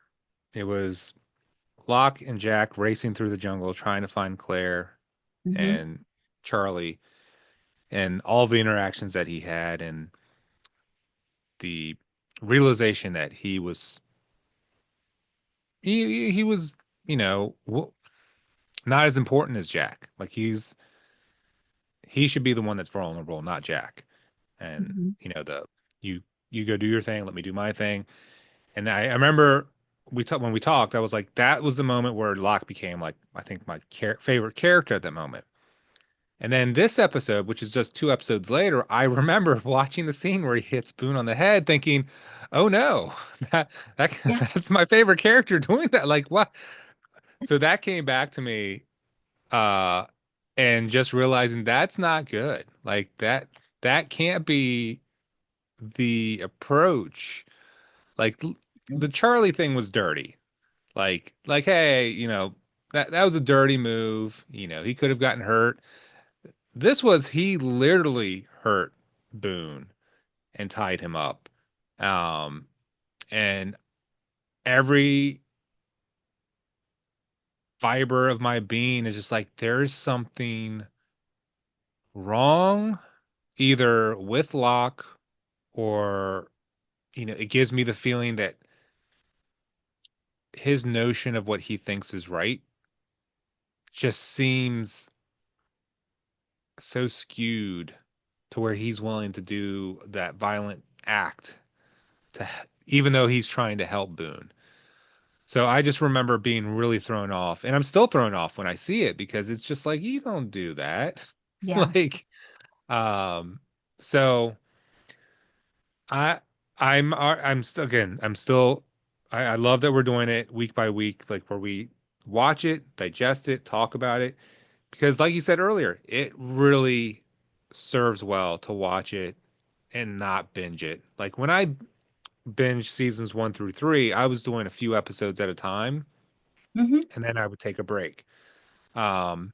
it was Locke and Jack racing through the jungle trying to find Claire Hmm. and Charlie and all the interactions that he had and the realization that he was, you know, not as important as Jack. Like he should be the one that's vulnerable, not Jack. And Hmm. you know the you you go do your thing, let me do my thing. And I remember we talked when we talked, I was like, that was the moment where Locke became like, I think my favorite character at that moment. And then this episode, which is just 2 episodes later, I remember watching the scene where he hits Boone on the head, thinking, "Oh no, that Yeah. that's my favorite character doing that." Like what? So that came back to me, uh, and just realizing that's not good. Like that can't be the approach. Like the Charlie thing was dirty. Like hey, that was a dirty move. He could have gotten hurt. This was he literally hurt Boone and tied him up. Um, and every fiber of my being is just like there's something wrong either with Locke or it gives me the feeling that his notion of what he thinks is right just seems so skewed to where he's willing to do that violent act to even though he's trying to help Boone. So I just remember being really thrown off, and I'm still thrown off when I see it because it's just like you don't do that. Yeah. Like, um, so I I'm still again I'm still I love that we're doing it week by week, like where we watch it, digest it, talk about it, because like you said earlier, it really serves well to watch it and not binge it. Like when I binge seasons 1 through 3, I was doing a few episodes at a time, Hmm. and then I would take a break. Um,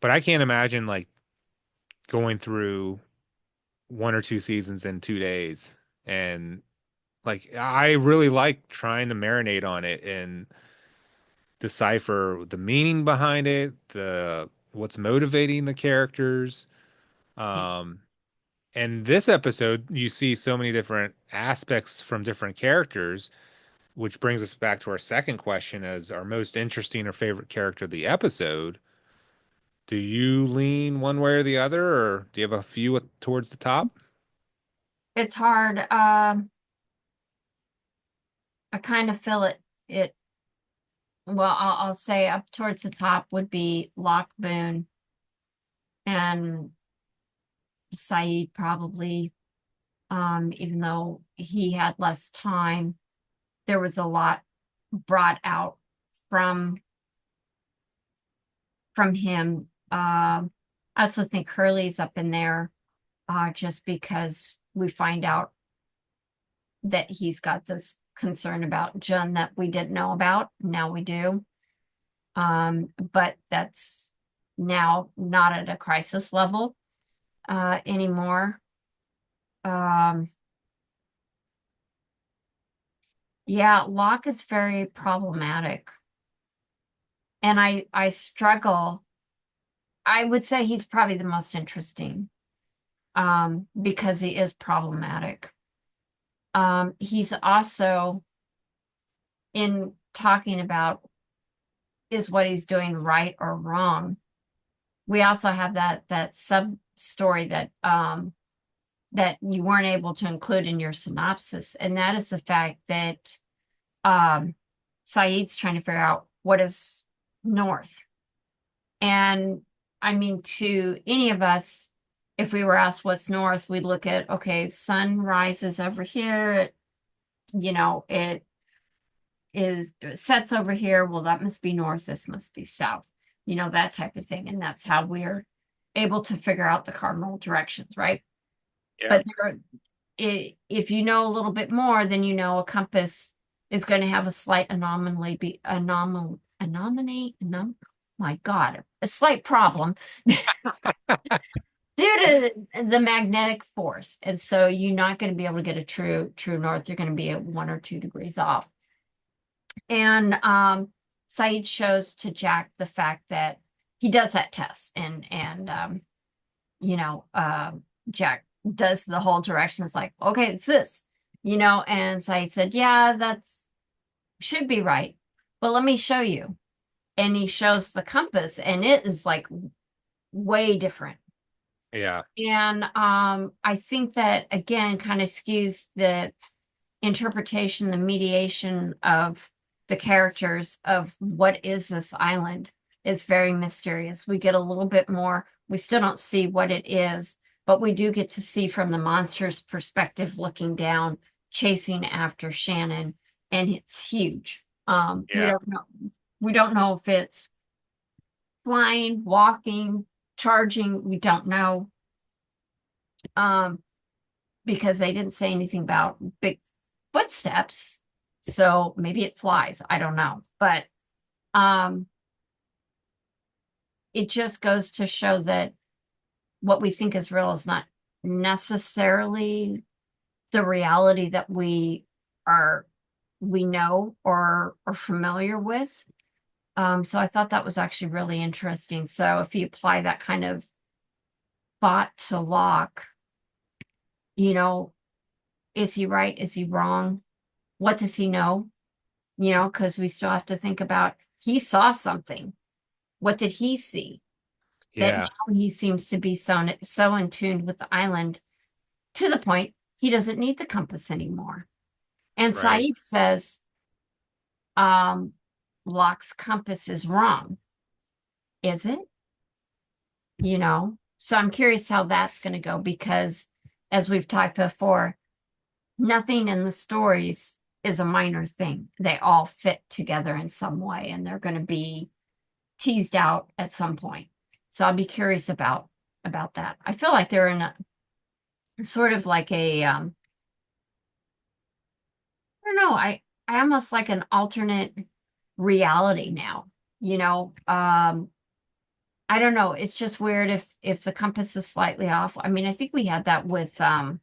but I can't imagine like going through 1 or 2 seasons in 2 days. And like, I really like trying to marinate on it and decipher the meaning behind it, the what's motivating the characters. Yeah. Um, and this episode, you see so many different aspects from different characters, which brings us back to our second question as our most interesting or favorite character of the episode. Do you lean one way or the other, or do you have a few towards the top? It's hard. I kind of feel it. Well, I'll say up towards the top would be Locke, Boone, and Saeed probably. Even though he had less time, there was a lot brought out from him. I also think Hurley's up in there, just because we find out that he's got this concern about Jun that we didn't know about. Now we do. But that's now not at a crisis level anymore. Um, yeah, Locke is very problematic. And I struggle. I would say he's probably the most interesting, because he is problematic. He's also in talking about is what he's doing right or wrong. We also have that sub story that you weren't able to include in your synopsis, and that is the fact that um, Saeed's trying to figure out what is north. And I mean, to any of us, if we were asked what's north, we'd look at, okay, sun rises over here. It it sets over here. Well, that must be north. This must be south. That type of thing. And that's how we're able to figure out the cardinal directions, right? Yeah. But if you know a little bit more, then a compass is going to have a slight my God, a slight problem due to the magnetic force. And so you're not going to be able to get a true north. You're going to be at 1 or 2 degrees off. And Saeed shows to Jack the fact that he does that test, and you know, Jack does the whole directions like, okay, it's this, and Saeed said, yeah, that's should be right, but let me show you. And he shows the compass, and it is like way different. Yeah. And I think that again kind of skews the interpretation, the mediation of the characters of what is this island is very mysterious. We get a little bit more, we still don't see what it is, but we do get to see from the monster's perspective looking down, chasing after Shannon, and it's huge. Yeah. We don't know if it's flying, walking, charging, we don't know. Um, because they didn't say anything about big footsteps. So maybe it flies. I don't know. But um, it just goes to show that what we think is real is not necessarily the reality that are we know or are familiar with. So I thought that was actually really interesting. So if you apply that kind of thought to Locke, you know, is he right? Is he wrong? What does he know? Because we still have to think about he saw something. What did he see? That Yeah. now he seems to be so in tune with the island to the point he doesn't need the compass anymore. And Right. Saeed says, um, Locke's compass is wrong. Is it? So I'm curious how that's going to go because, as we've talked before, nothing in the stories is a minor thing. They all fit together in some way, and they're going to be teased out at some point. So I'll be curious about that. I feel like they're in a sort of like a I don't know, I almost like an alternate reality now. I don't know. It's just weird if the compass is slightly off. I mean, I think we had that with King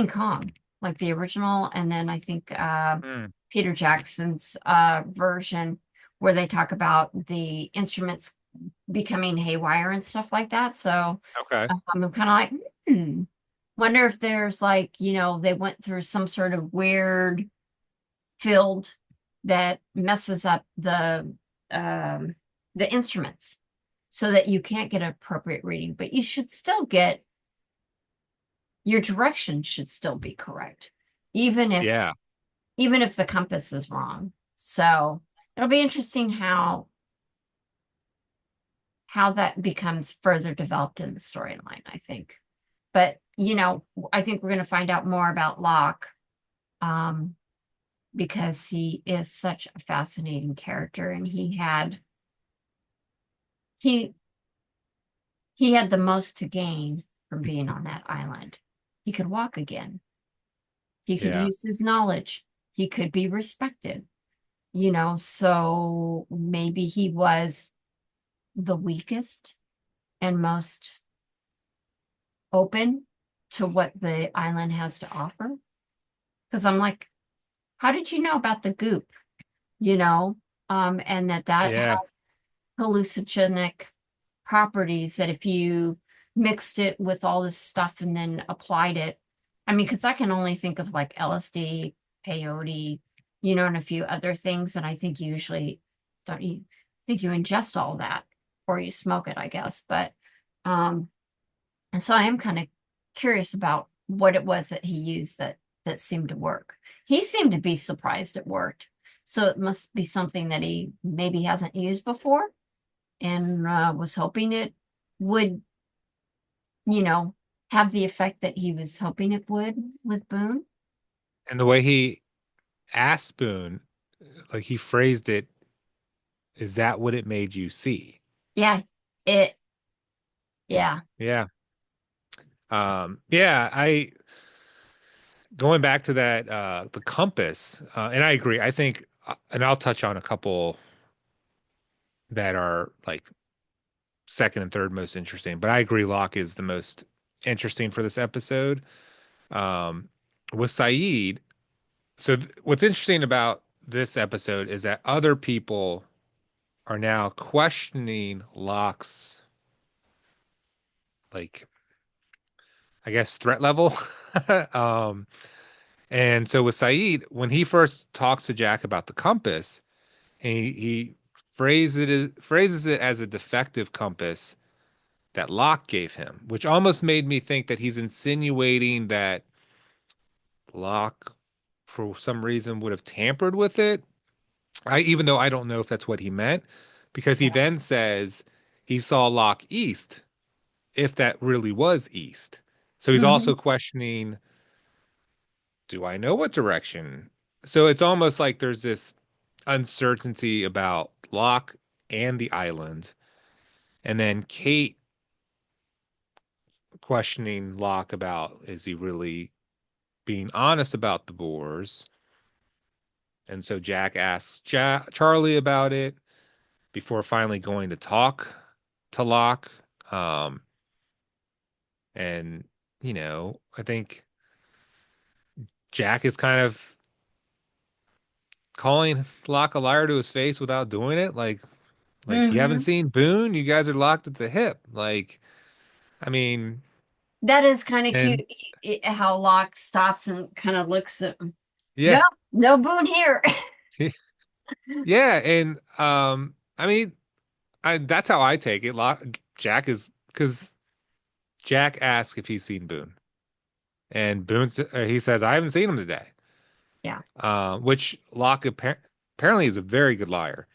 Kong, like the original, and then I think Mm, Peter Jackson's version where they talk about the instruments becoming haywire and stuff like that. So okay. I'm kind of like, wonder if there's like, they went through some sort of weird field that messes up um, the instruments so that you can't get appropriate reading, but you should still get your direction should still be correct, even if Yeah. even if the compass is wrong. So it'll be interesting how that becomes further developed in the storyline, I think. But, I think we're going to find out more about Locke um, because he is such a fascinating character and he he had the most to gain from being on that island. He could walk again. He could Yeah. use his knowledge. He could be respected, so maybe he was the weakest and most open to what the island has to offer. Because I'm like, how did you know about the goop? And that had Yeah. hallucinogenic properties that if you mixed it with all this stuff and then applied it, I mean, because I can only think of like LSD, peyote, and a few other things. And I think you usually don't you think you ingest all that or you smoke it, I guess. But um, and so I am kind of curious about what it was that he used that seemed to work. He seemed to be surprised it worked. So it must be something that he maybe hasn't used before and was hoping it would, you know, have the effect that he was hoping it would with Boone. And the way he asked Boone, like he phrased it, is that what it made you see? Yeah, it, yeah, Yeah. Yeah, I going back to that the compass, and I agree. I think and I'll touch on a couple that are like second and third most interesting, but I agree Locke is the most interesting for this episode. Um with Saeed, so what's interesting about this episode is that other people are now questioning Locke's like I guess threat level. um and so with Saeed, when he first talks to Jack about the compass, he phrases it as a defective compass that Locke gave him, which almost made me think that he's insinuating that Locke, for some reason, would have tampered with it. Even though I don't know if that's what he meant, because he Yeah. then says he saw Locke east, if that really was east. So he's Hmm. also questioning, do I know what direction? So it's almost like there's this uncertainty about Locke and the island. And then Kate questioning Locke about, is he really being honest about the boars? And so Jack asks Charlie about it before finally going to talk to Locke. Um, and, I think Jack is kind of calling Locke a liar to his face without doing it. Like you haven't Hmm. seen Boone, you guys are locked at the hip. Like, I mean, That is kind of cute and how Locke stops and kind of looks at him. yeah, No, no Boone here. yeah, and I mean, that's how I take it. Jack is because Jack asks if he's seen Boone, and he says I haven't seen him today. Yeah, Which Locke apparently is a very good liar.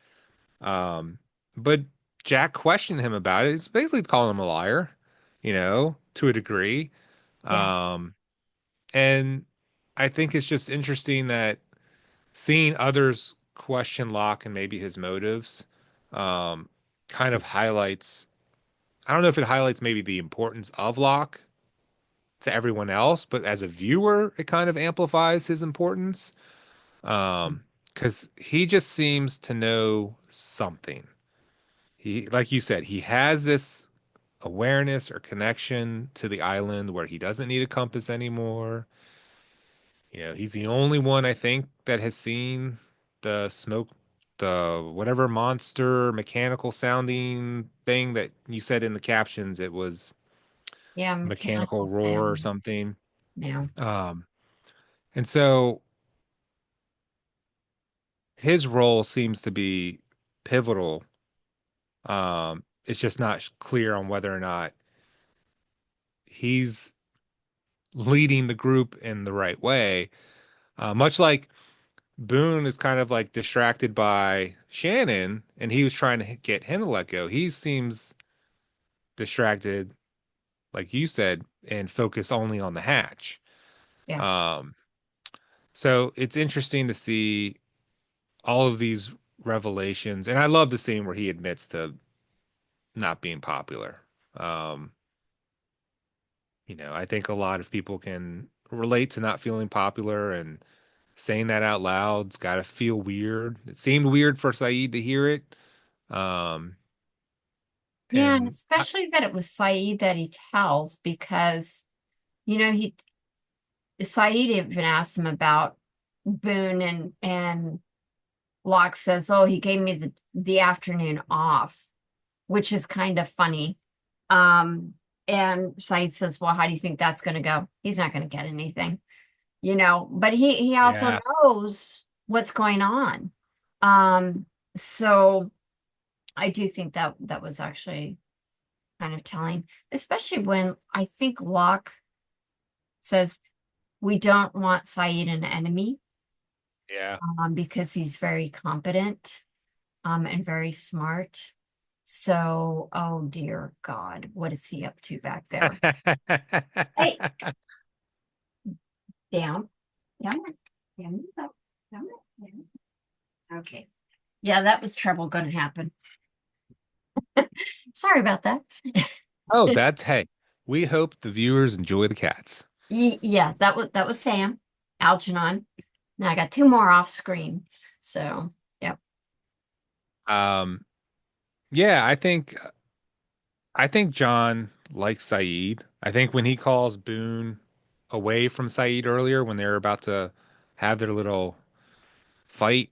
But Jack questioned him about it. It's basically calling him a liar, to a degree. yeah, Um, and I think it's just interesting that seeing others question Locke and maybe his motives, um, kind of highlights, I don't know if it highlights maybe the importance of Locke to everyone else, but as a viewer, it kind of amplifies his importance. Because he just seems to know something. Like you said, he has this awareness or connection to the island where he doesn't need a compass anymore. He's the only one I think that has seen the smoke, the whatever monster mechanical sounding thing that you said in the captions. It was yeah. Mechanical mechanical roar or sound. something. Yeah, Um, and so his role seems to be pivotal. It's just not clear on whether or not he's leading the group in the right way. Much like Boone is kind of like distracted by Shannon, and he was trying to get him to let go. He seems distracted, like you said, and focus only on the hatch. yeah. Um, so it's interesting to see all of these revelations, and I love the scene where he admits to not being popular. Um, I think a lot of people can relate to not feeling popular and saying that out loud's got to feel weird. It seemed weird for Saeed to hear it. Um, Yeah, and and especially that it was Saeed that he tells because, he Saeed even asked him about Boone and Locke says, "Oh, he gave me the afternoon off," which is kind of funny. And Saeed says, "Well, how do you think that's going to go? He's not going to get anything." But he also yeah, knows what's going on. Um, so I do think that that was actually kind of telling, especially when I think Locke says we don't want Saeed an enemy, yeah. because he's very competent, and very smart. So, oh dear God, what is he up to back there? Hey, down, down, down, down, down, down. Okay. Yeah, that was trouble going to happen. Sorry about that. Oh, that's hey. We hope the viewers enjoy the cats. Yeah, that was Sam, Algernon. Now I got two more off screen. So, yep. Um, yeah, I think John likes Saeed. I think when he calls Boone away from Saeed earlier, when they're about to have their little fight,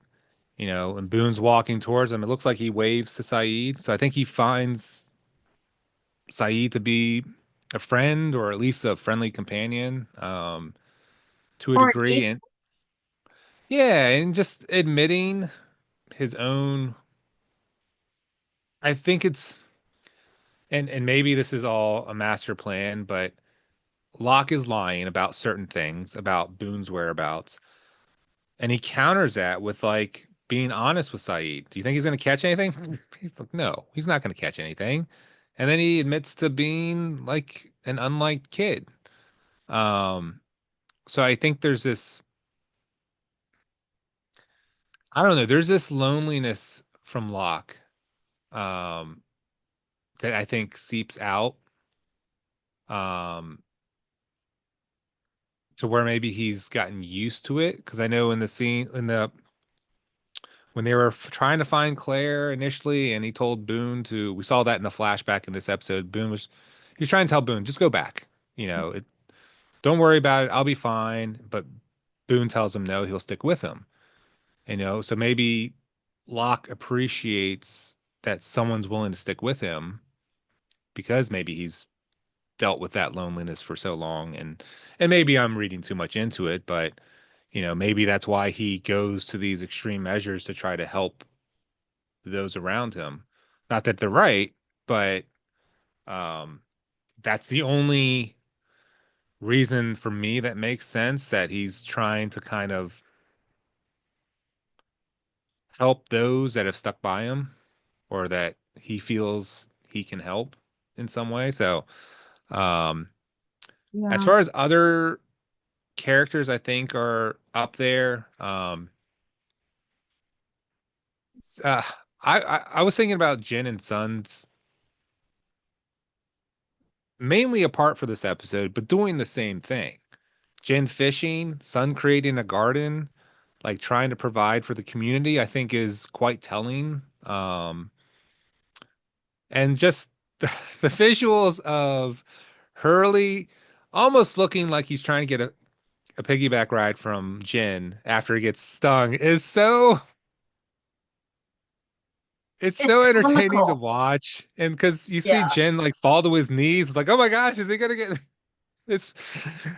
and Boone's walking towards him, it looks like he waves to Saeed. So I think he finds Saeed to be a friend or at least a friendly companion, to a Or degree. And yeah, and just admitting his own, I think it's and maybe this is all a master plan, but Locke is lying about certain things about Boone's whereabouts, and he counters that with like being honest with Saeed. Do you think he's going to catch anything? He's like, no, he's not going to catch anything. And then he admits to being like an unliked kid. Um, so I think there's this, I don't know, there's this loneliness from Locke, um, that I think seeps out, um, to where maybe he's gotten used to it. Because I know in the scene, in the when they were trying to find Claire initially, and he told Boone to, we saw that in the flashback in this episode. He was trying to tell Boone, just go back. Don't worry about it. I'll be fine. But Boone tells him no, he'll stick with him. So maybe Locke appreciates that someone's willing to stick with him because maybe he's dealt with that loneliness for so long. And maybe I'm reading too much into it, but maybe that's why he goes to these extreme measures to try to help those around him. Not that they're right, but um, that's the only reason for me that makes sense, that he's trying to kind of help those that have stuck by him or that he feels he can help in some way. So, um, as Yeah. far as other characters, I think are up there. Uh, I was thinking about Jin and Sun's mainly apart for this episode, but doing the same thing. Jin fishing, Sun creating a garden, like trying to provide for the community, I think is quite telling. And just the visuals of Hurley almost looking like he's trying to get a piggyback ride from Jin after he gets stung is it's It's so entertaining to comical. watch. And because you see Yeah. Jin like fall to his knees, it's like, oh my gosh, is he gonna get it's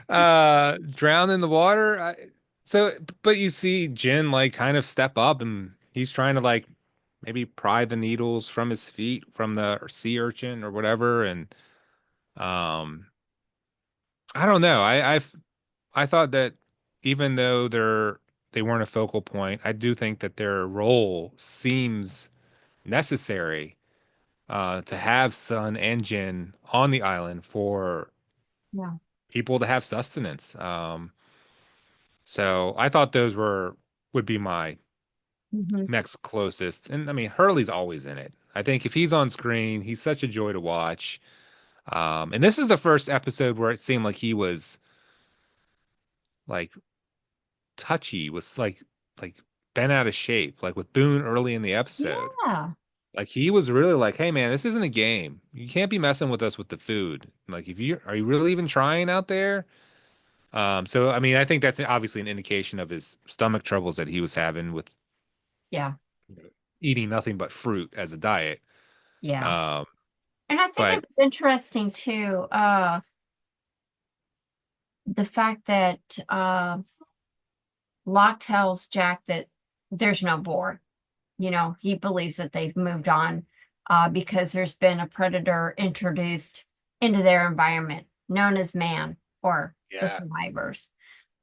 drowned in the water? So but you see Jin like kind of step up, and he's trying to like maybe pry the needles from his feet from the sea urchin or whatever. And um I don't know. I thought that even though they weren't a focal point, I do think that their role seems necessary, to have Sun and Jin on the island for Yeah. people to have sustenance. So I thought those would be my Hmm. next closest. And I mean, Hurley's always in it. I think if he's on screen, he's such a joy to watch. And this is the first episode where it seemed like he was like touchy with like bent out of shape, like with Boone early in the episode. Yeah. Like he was really like, "Hey man, this isn't a game. You can't be messing with us with the food. Like if you are you really even trying out there?" So I mean, I think that's obviously an indication of his stomach troubles that he was having with Yeah. eating nothing but fruit as a diet. Yeah. Um, And I think but it was interesting too, the fact that Locke tells Jack that there's no boar. He believes that they've moved on because there's been a predator introduced into their environment known as man or the yeah, survivors.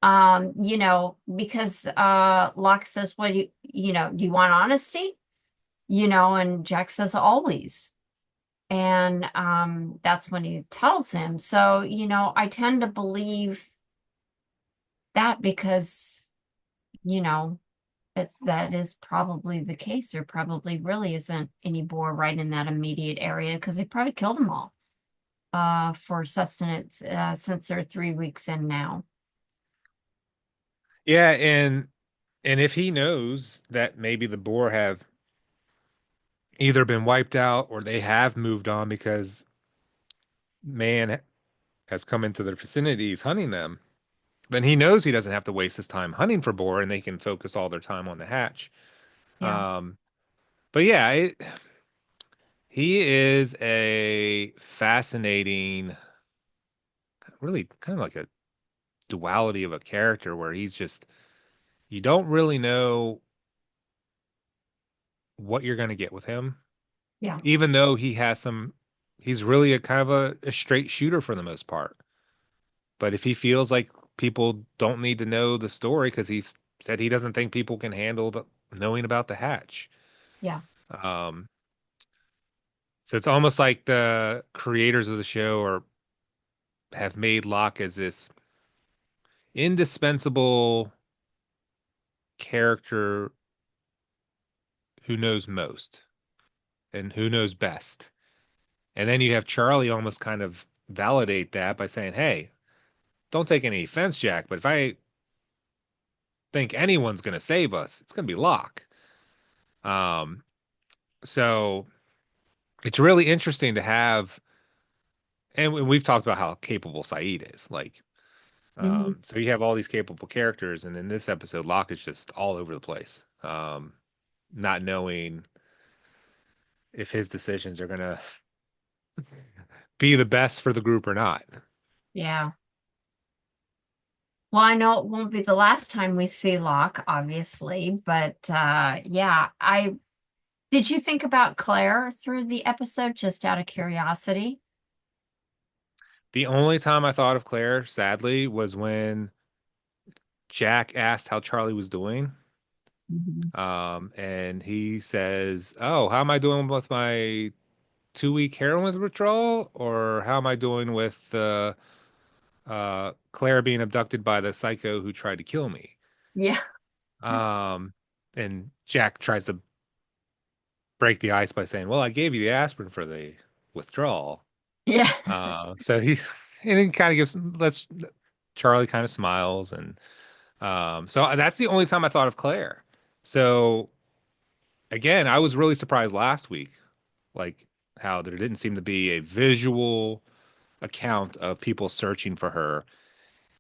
Because Locke says, well, do you want honesty? And Jack says, always. And that's when he tells him. So, I tend to believe that because, you know, that is probably the case. There probably really isn't any boar right in that immediate area because they probably killed them all for sustenance since they're 3 weeks in now. yeah, and if he knows that maybe the boar have either been wiped out or they have moved on because man has come into their vicinities hunting them, then he knows he doesn't have to waste his time hunting for boar, and they can focus all their time on the hatch. Yeah, Um, but yeah, he is a fascinating, really kind of like a duality of a character where he's just, you don't really know what you're going to get with him, yeah, even though he has some he's really a kind of a straight shooter for the most part. But if he feels like people don't need to know the story because he said he doesn't think people can handle knowing about the hatch. Yeah. Um, so it's almost like the creators of the show are have made Locke as this indispensable character who knows most and who knows best. And then you have Charlie almost kind of validate that by saying, "Hey, don't take any offense, Jack, but if I think anyone's going to save us, it's going to be Locke." Um, so it's really interesting to have, and we've talked about how capable Saeed is. Like, Hmm. so you have all these capable characters, and in this episode, Locke is just all over the place, not knowing if his decisions are going to be the best for the group or not. Yeah. Well, I know it won't be the last time we see Locke, obviously, but yeah, I did you think about Claire through the episode just out of curiosity? The only time I thought of Claire, sadly, was when Jack asked how Charlie was doing. Mhm. And he says, "Oh, how am I doing with my 2 week heroin withdrawal? Or how am I doing with Claire being abducted by the psycho who tried to kill me?" Yeah. Um, and Jack tries to break the ice by saying, "Well, I gave you the aspirin for the withdrawal." Yeah. So he and he kind of gives let's Charlie kind of smiles and so that's the only time I thought of Claire. So again, I was really surprised last week, like how there didn't seem to be a visual account of people searching for her.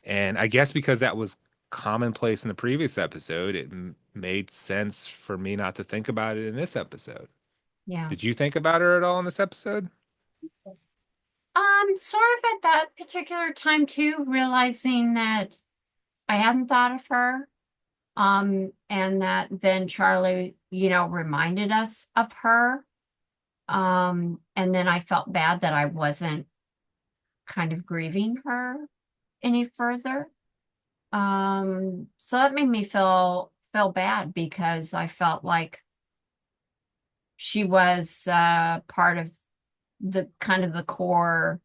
And I guess because that was commonplace in the previous episode, it made sense for me not to think about it in this episode. Yeah. Did you think about her at all in this episode? Sort of at that particular time too, realizing that I hadn't thought of her. And that then Charlie, reminded us of her. And then I felt bad that I wasn't kind of grieving her any further. So that made me feel bad because I felt like she was part of the kind of the core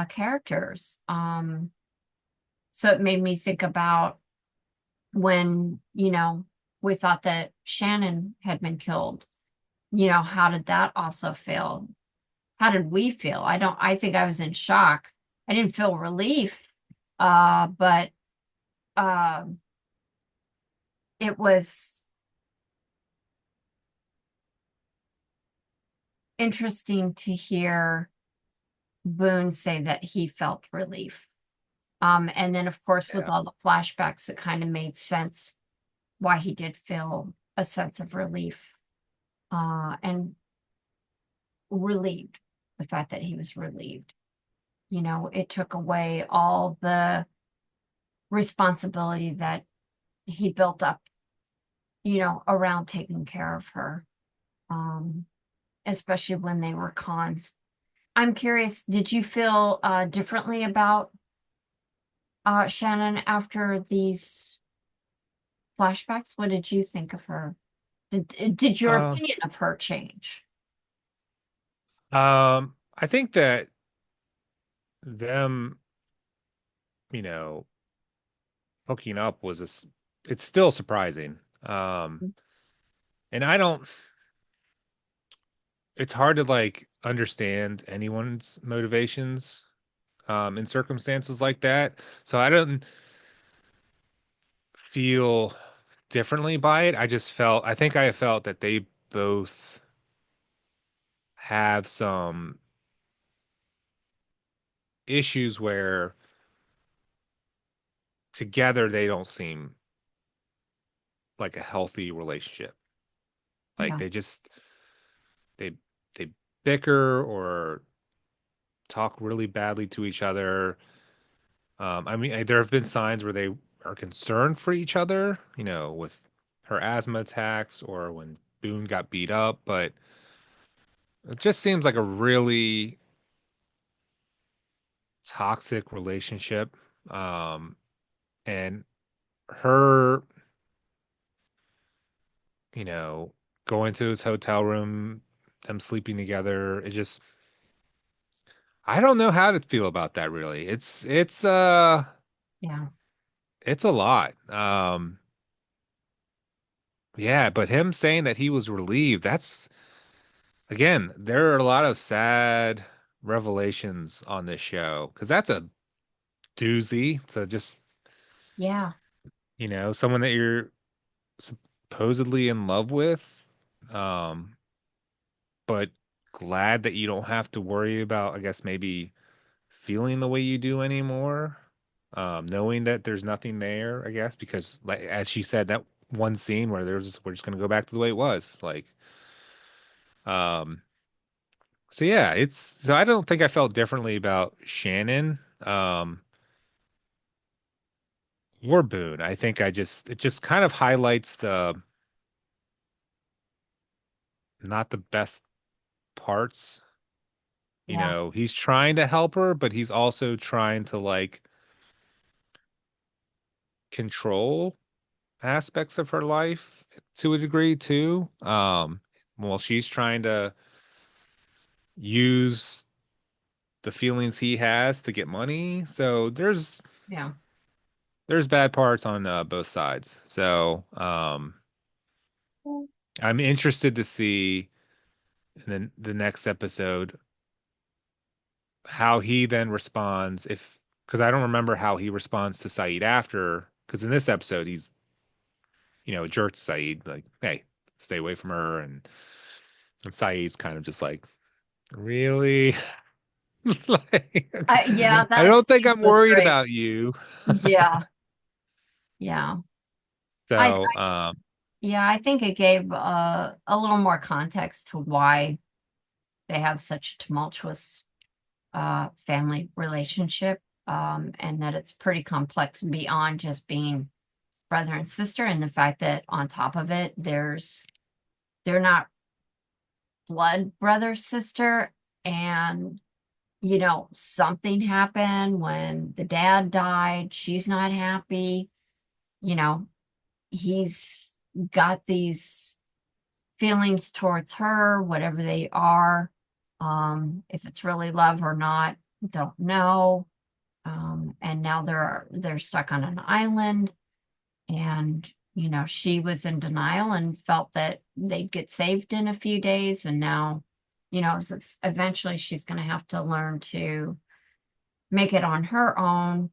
characters. So it made me think about when, we thought that Shannon had been killed. How did that also feel? How did we feel? I think I was in shock. I didn't feel relief, but um it was interesting to hear Boone say that he felt relief. And then, of course, with Yeah. all the flashbacks, it kind of made sense why he did feel a sense of relief and relieved, the fact that he was relieved. It took away all the responsibility that he built up, around taking care of her, um, especially when they were cons. I'm curious, did you feel differently about Shannon after these flashbacks? What did you think of her? Did your Uh, opinion of her change? I think that them, you know, hooking up was it's still surprising. And I don't, it's hard to like understand anyone's motivations in circumstances like that. So I don't feel differently by it. I think I felt that they both have some issues where together they don't seem like a healthy relationship. Like Yeah, they they bicker or talk really badly to each other. I mean, there have been signs where they are concerned for each other, with her asthma attacks or when Boone got beat up, but It just seems like a really toxic relationship. Um, and her, you know, going to his hotel room, them sleeping together, it just I don't know how to feel about that really. Yeah. It's a lot. Yeah, but him saying that he was relieved, that's again, there are a lot of sad revelations on this show because that's a doozy to just, Yeah. someone that you're supposedly in love with, um, but glad that you don't have to worry about, I guess, maybe feeling the way you do anymore. Knowing that there's nothing there, I guess, because like as she said, that one scene where we're just gonna go back to the way it was. Um, so yeah, so I don't think I felt differently about Shannon, or Boone. I think it just kind of highlights the not the best parts. Yeah. He's trying to help her, but he's also trying to like control aspects of her life to a degree too. Well, she's trying to use the feelings he has to get money. So Yeah. there's bad parts on both sides. So I'm interested to see in the next episode how he then responds if because I don't remember how he responds to Saeed after because in this episode he's a jerk to Saeed like hey stay away from her and Saeed's kind of just like really like Yeah, I that don't think scene I'm was worried great. about you. Yeah. Yeah. I So yeah, I think it gave a little more context to why they have such a tumultuous family relationship, and that it's pretty complex beyond just being brother and sister, and the fact that on top of it, they're not blood brother sister, and something happened when the dad died. She's not happy. You know, he's got these feelings towards her, whatever they are. If it's really love or not, don't know. And now they're stuck on an island, and she was in denial and felt that they'd get saved in a few days, and now, so eventually she's going to have to learn to make it on her own,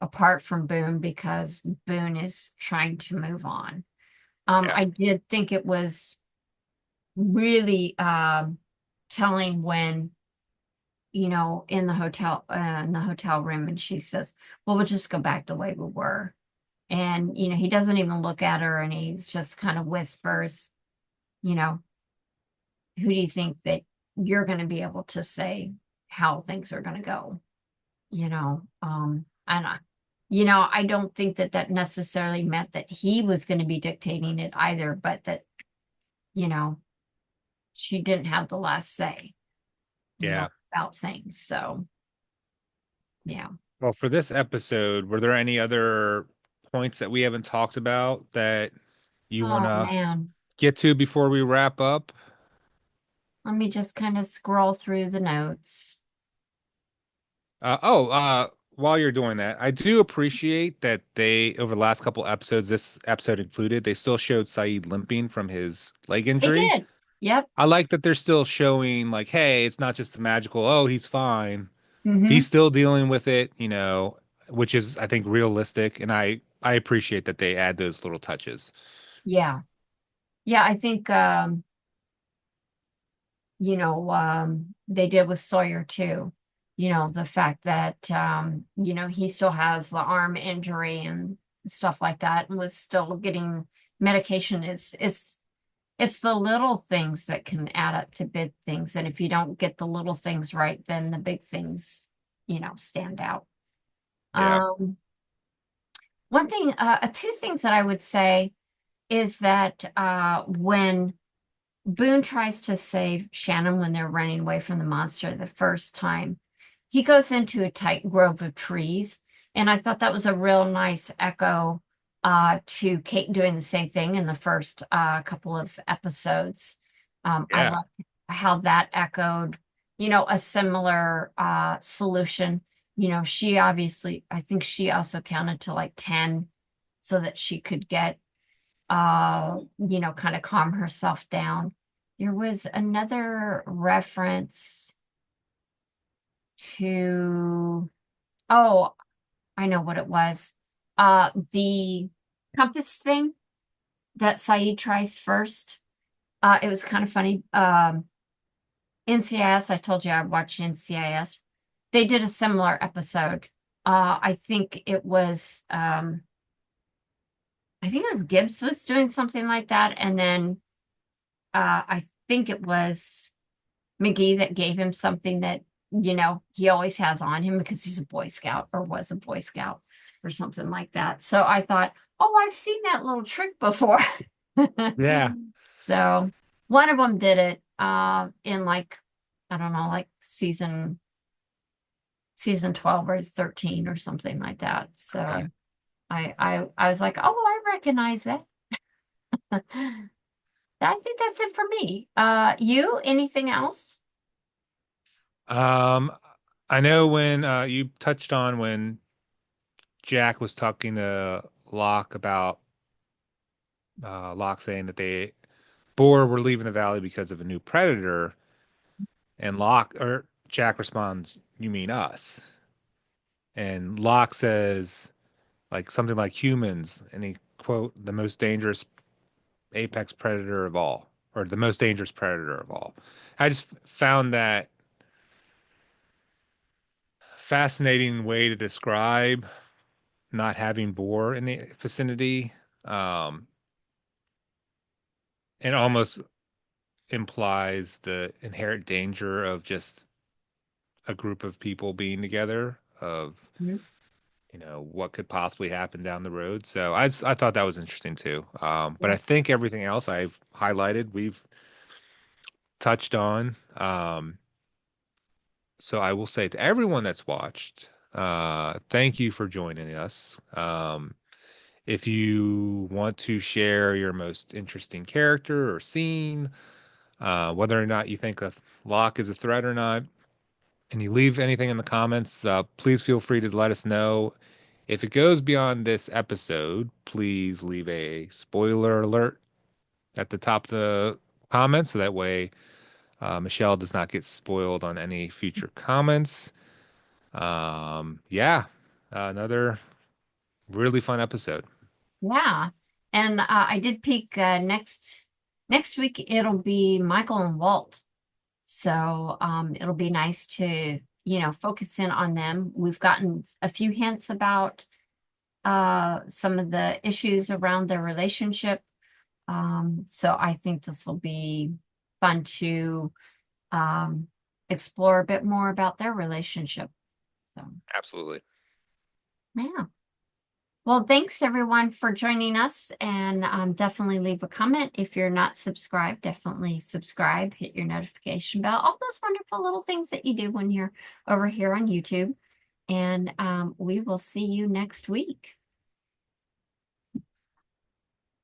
apart from Boone, because Boone is trying to move on. yeah, I did think it was really telling when in the hotel room, and she says, well, we'll just go back the way we were. And he doesn't even look at her, and he's just kind of whispers, you know who do you think that you're going to be able to say how things are going to go? And I don't think that that necessarily meant that he was going to be dictating it either, but that you know she didn't have the last say, yeah. about things. So yeah. Well, for this episode, were there any other points that we haven't talked about that you want Oh to man, get to before we wrap up? let me just kind of scroll through the notes. While you're doing that, I do appreciate that they, over the last couple episodes, this episode included, they still showed Saeed limping from his leg They injury. did. Yep. I like that they're still showing, like, hey, it's not just a magical, oh, he's fine. He's Mm-hmm. still dealing with it, which is, I think, realistic. And I appreciate that they add those little touches. Yeah. Yeah, I think they did with Sawyer too. The fact that he still has the arm injury and stuff like that, and was still getting medication. Is It's the little things that can add up to big things. And if you don't get the little things right, then the big things, stand out. Yeah. Um, two things that I would say is that when Boone tries to save Shannon when they're running away from the monster the first time. He goes into a tight grove of trees, and I thought that was a real nice echo to Kate doing the same thing in the first couple of episodes. I Yeah. liked how that echoed, a similar solution. She obviously, I think she also counted to like 10 so that she could get kind of calm herself down. There was another reference to, oh, I know what it was. The compass thing that Saeed tries first. It was kind of funny. NCIS, I told you I watched NCIS. They did a similar episode. I think it was Gibbs was doing something like that, and then I think it was McGee that gave him something that, he always has on him because he's a Boy Scout or was a Boy Scout or something like that. So I thought, oh, I've seen that little trick before. Yeah. So one of them did it in like, I don't know, like season 12 or 13 or something like that. Okay. So I was like, oh, I recognize that. I think that's it for me. You, anything else? Um, I know when you touched on when Jack was talking to Locke about Locke saying that they Boar were leaving the valley because of a new predator, and Locke or Jack responds, "You mean us?" And Locke says like something like humans, and he quote the most dangerous apex predator of all, or the most dangerous predator of all. I just found that fascinating way to describe not having boar in the vicinity. Um, it almost implies the inherent danger of just a group of people being together, of Mhm. what could possibly happen down the road. So I thought that was interesting too. But Yeah. I think everything else I've highlighted, we've touched on. So I will say to everyone that's watched, thank you for joining us. If you want to share your most interesting character or scene, whether or not you think a Locke is a threat or not, and you leave anything in the comments, please feel free to let us know. If it goes beyond this episode, please leave a spoiler alert at the top of the comments so that way Michelle does not get spoiled on any future comments. Yeah, another really fun episode. Yeah. And I did peek next week it'll be Michael and Walt. So it'll be nice to, focus in on them. We've gotten a few hints about some of the issues around their relationship. So I think this will be fun to um explore a bit more about their relationship. So Absolutely. yeah. Well, thanks everyone for joining us, and definitely leave a comment. If you're not subscribed, definitely subscribe, hit your notification bell, all those wonderful little things that you do when you're over here on YouTube. And we will see you next week.